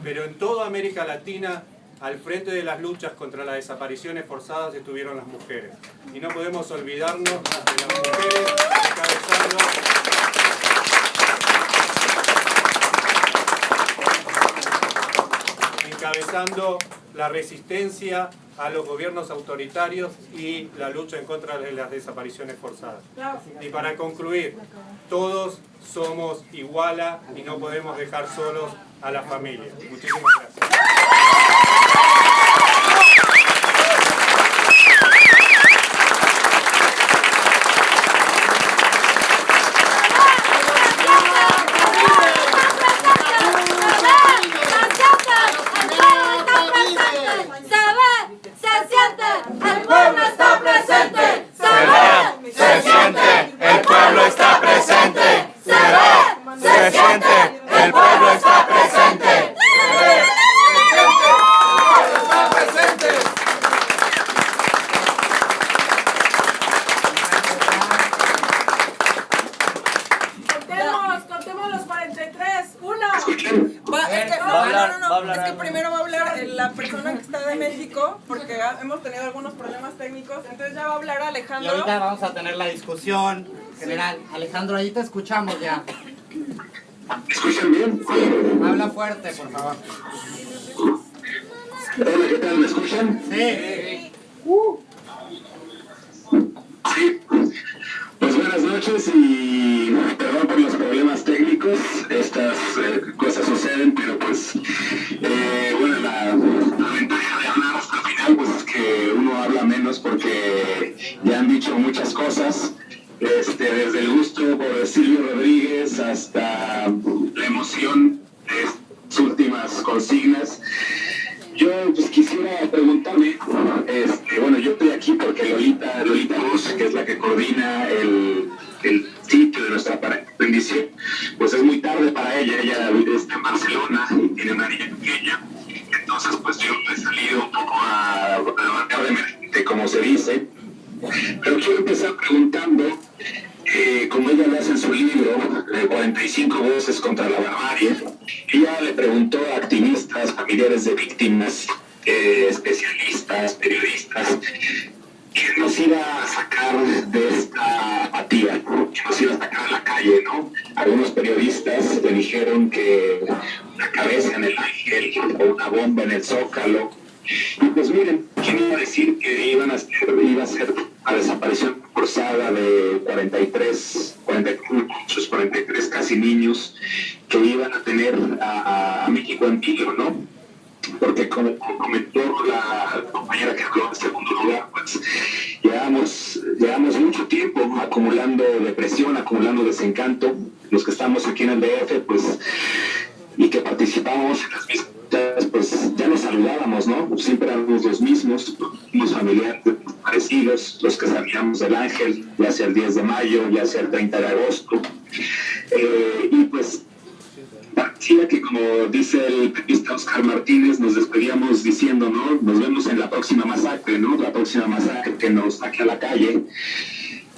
S14: pero en toda América Latina, al frente de las luchas contra las desapariciones forzadas estuvieron las mujeres. Y no podemos olvidarnos de las mujeres encabezando la resistencia a los gobiernos autoritarios y la lucha en contra de las desapariciones forzadas. Y para concluir, todos somos Iguala y no podemos dejar solos a la familia. Muchísimas gracias.
S4: Contemos los 43. ¡Uno!
S6: Es que primero va a hablar la persona que está de México, porque hemos tenido algunos problemas técnicos, entonces ya va a hablar Alejandro.
S1: Y ahorita vamos a tener la discusión general. Alejandro, ahí te escuchamos ya.
S13: ¿Escuchan bien?
S1: Sí, habla fuerte, por favor.
S13: Hola, ¿qué tal? ¿Me escuchan?
S1: Sí.
S13: Sí. Pues buenas noches y perdón por los problemas técnicos. Estas cosas suceden
S15: desde el gusto por Silvio Rodríguez hasta la emoción de sus últimas consignas. Yo pues quisiera preguntarme, bueno, yo estoy aquí porque Lolita Luz, que es la que coordina el sitio de nuestra bendición, pues es muy tarde para ella está en Barcelona y tiene una niña pequeña, entonces pues yo he salido un poco a la de emergente, como se dice, pero quiero empezar preguntando, como ella lo hace en su libro, 45 voces contra la barbarie, ella le preguntó a activistas, familiares de víctimas, especialistas, periodistas, ¿qué nos iba a sacar de esta apatía? ¿Qué nos iba a sacar a la calle, no? Algunos periodistas le dijeron que una cabeza en el Ángel o una bomba en el Zócalo. Y pues miren, ¿quién iba a decir que iba a ser la desaparición forzada de 43 casi niños que iban a tener a México en vilo, ¿no? Porque como comentó la compañera que habló en segundo lugar, pues llevamos mucho tiempo acumulando depresión, acumulando desencanto. Los que estamos aquí en el DF, pues, y que participamos en las mismas, pues ya nos saludábamos, ¿no? Siempre éramos los mismos familiares parecidos, los que sabíamos del Ángel, ya sea el 10 de mayo, ya sea el 30 de agosto. Y pues parecía que, como dice el periodista Oscar Martínez, nos despedíamos diciendo, ¿no? Nos vemos en la próxima masacre, ¿no? La próxima masacre que nos saque a la calle.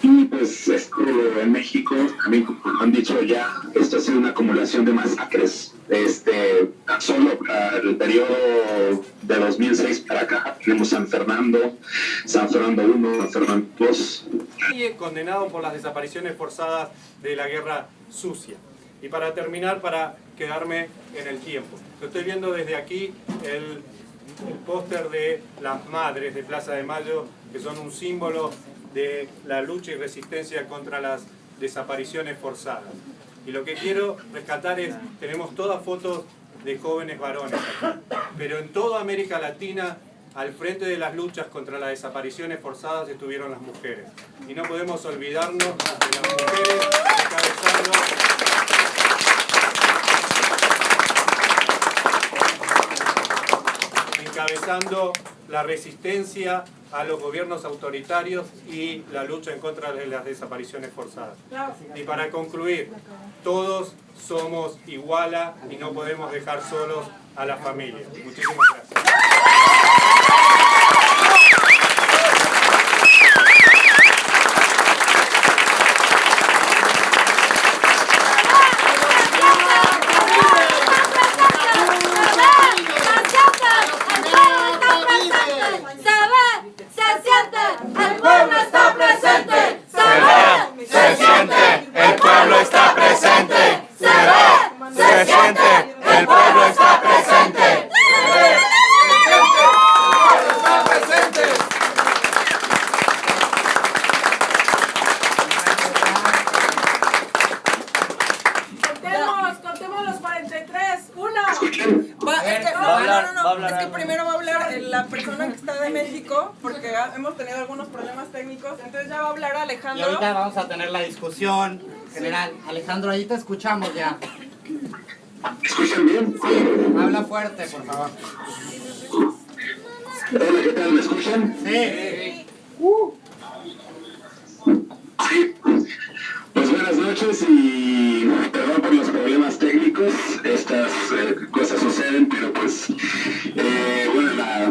S15: Y pues esto en México, también como lo han dicho ya, esto ha sido una acumulación de masacres. Tan solo para el periodo de 2006 para acá tenemos San Fernando 1, San Fernando 2.
S14: Condenado por las desapariciones forzadas de la Guerra Sucia. Y para terminar, para quedarme en el tiempo. Yo estoy viendo desde aquí el póster de las madres de Plaza de Mayo, que son un símbolo de la lucha y resistencia contra las desapariciones forzadas. Y lo que quiero rescatar es, tenemos todas fotos de jóvenes varones aquí, pero en toda América Latina, al frente de las luchas contra las desapariciones forzadas estuvieron las mujeres. Y no podemos olvidarnos de las mujeres encabezando la resistencia a los gobiernos autoritarios y la lucha en contra de las desapariciones forzadas. Y para concluir, todos somos iguala y no podemos dejar solos a la familia. Muchísimas gracias.
S4: Contemos los 43. ¡Uno!
S6: Es que primero va a hablar la persona que está de México, porque hemos tenido algunos problemas técnicos, entonces ya va a hablar Alejandro.
S1: Y ahorita vamos a tener la discusión general. Alejandro, ahí te escuchamos ya.
S15: ¿Escuchan bien?
S1: Habla fuerte, por favor.
S15: Hola, ¿qué tal? ¿Me escuchan?
S1: Sí.
S15: Sí. Pues buenas noches y perdón por los problemas técnicos. Estas cosas suceden, pero pues bueno, la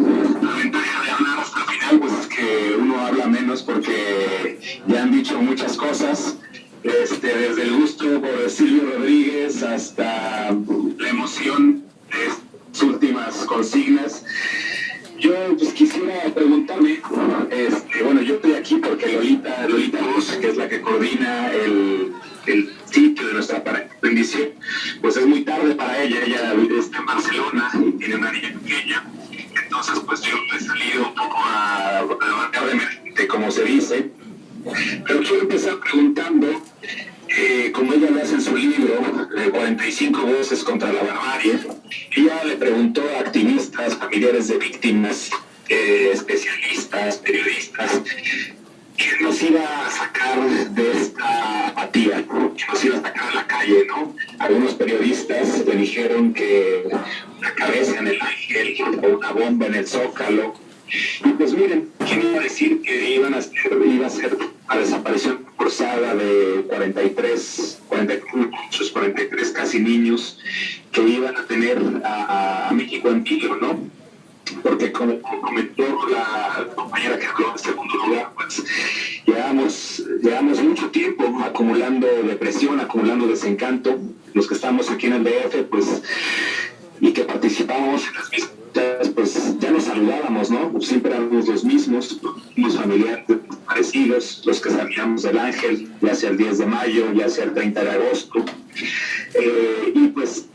S15: ventaja de hablar hasta el final pues es que uno habla menos porque ya han dicho muchas cosas. Desde el gusto por Silvio Rodríguez hasta la emoción de sus últimas consignas. Yo pues quisiera preguntarme, bueno, yo estoy aquí porque Lolita Luz, que es la que coordina el sitio de nuestra bendición, pues es muy tarde para ella está en Barcelona y tiene una niña pequeña, entonces pues yo he salido un poco a la de emergente, como se dice, pero quiero empezar preguntando, como ella lo hace en su libro, 45 voces contra la barbarie, ella le preguntó a activistas, familiares de víctimas, especialistas, periodistas, ¿qué nos iba a sacar de ¿no? Algunos periodistas le dijeron que una cabeza en el Ángel o una bomba en el Zócalo. Y pues miren, ¿quién iba a decir que iba a ser una desaparición forzada de 43 casi niños que iban a tener a México en vilo, ¿no? Porque como comentó la compañera que habló en segundo lugar, pues llevamos mucho tiempo acumulando depresión, acumulando desencanto. Los que estamos aquí en el DF, pues, y que participamos en las mismas, pues ya nos saludábamos, ¿no? Siempre éramos los mismos familiares parecidos, los que sabíamos del Ángel, ya sea el 10 de mayo, ya sea el 30 de agosto. Y pues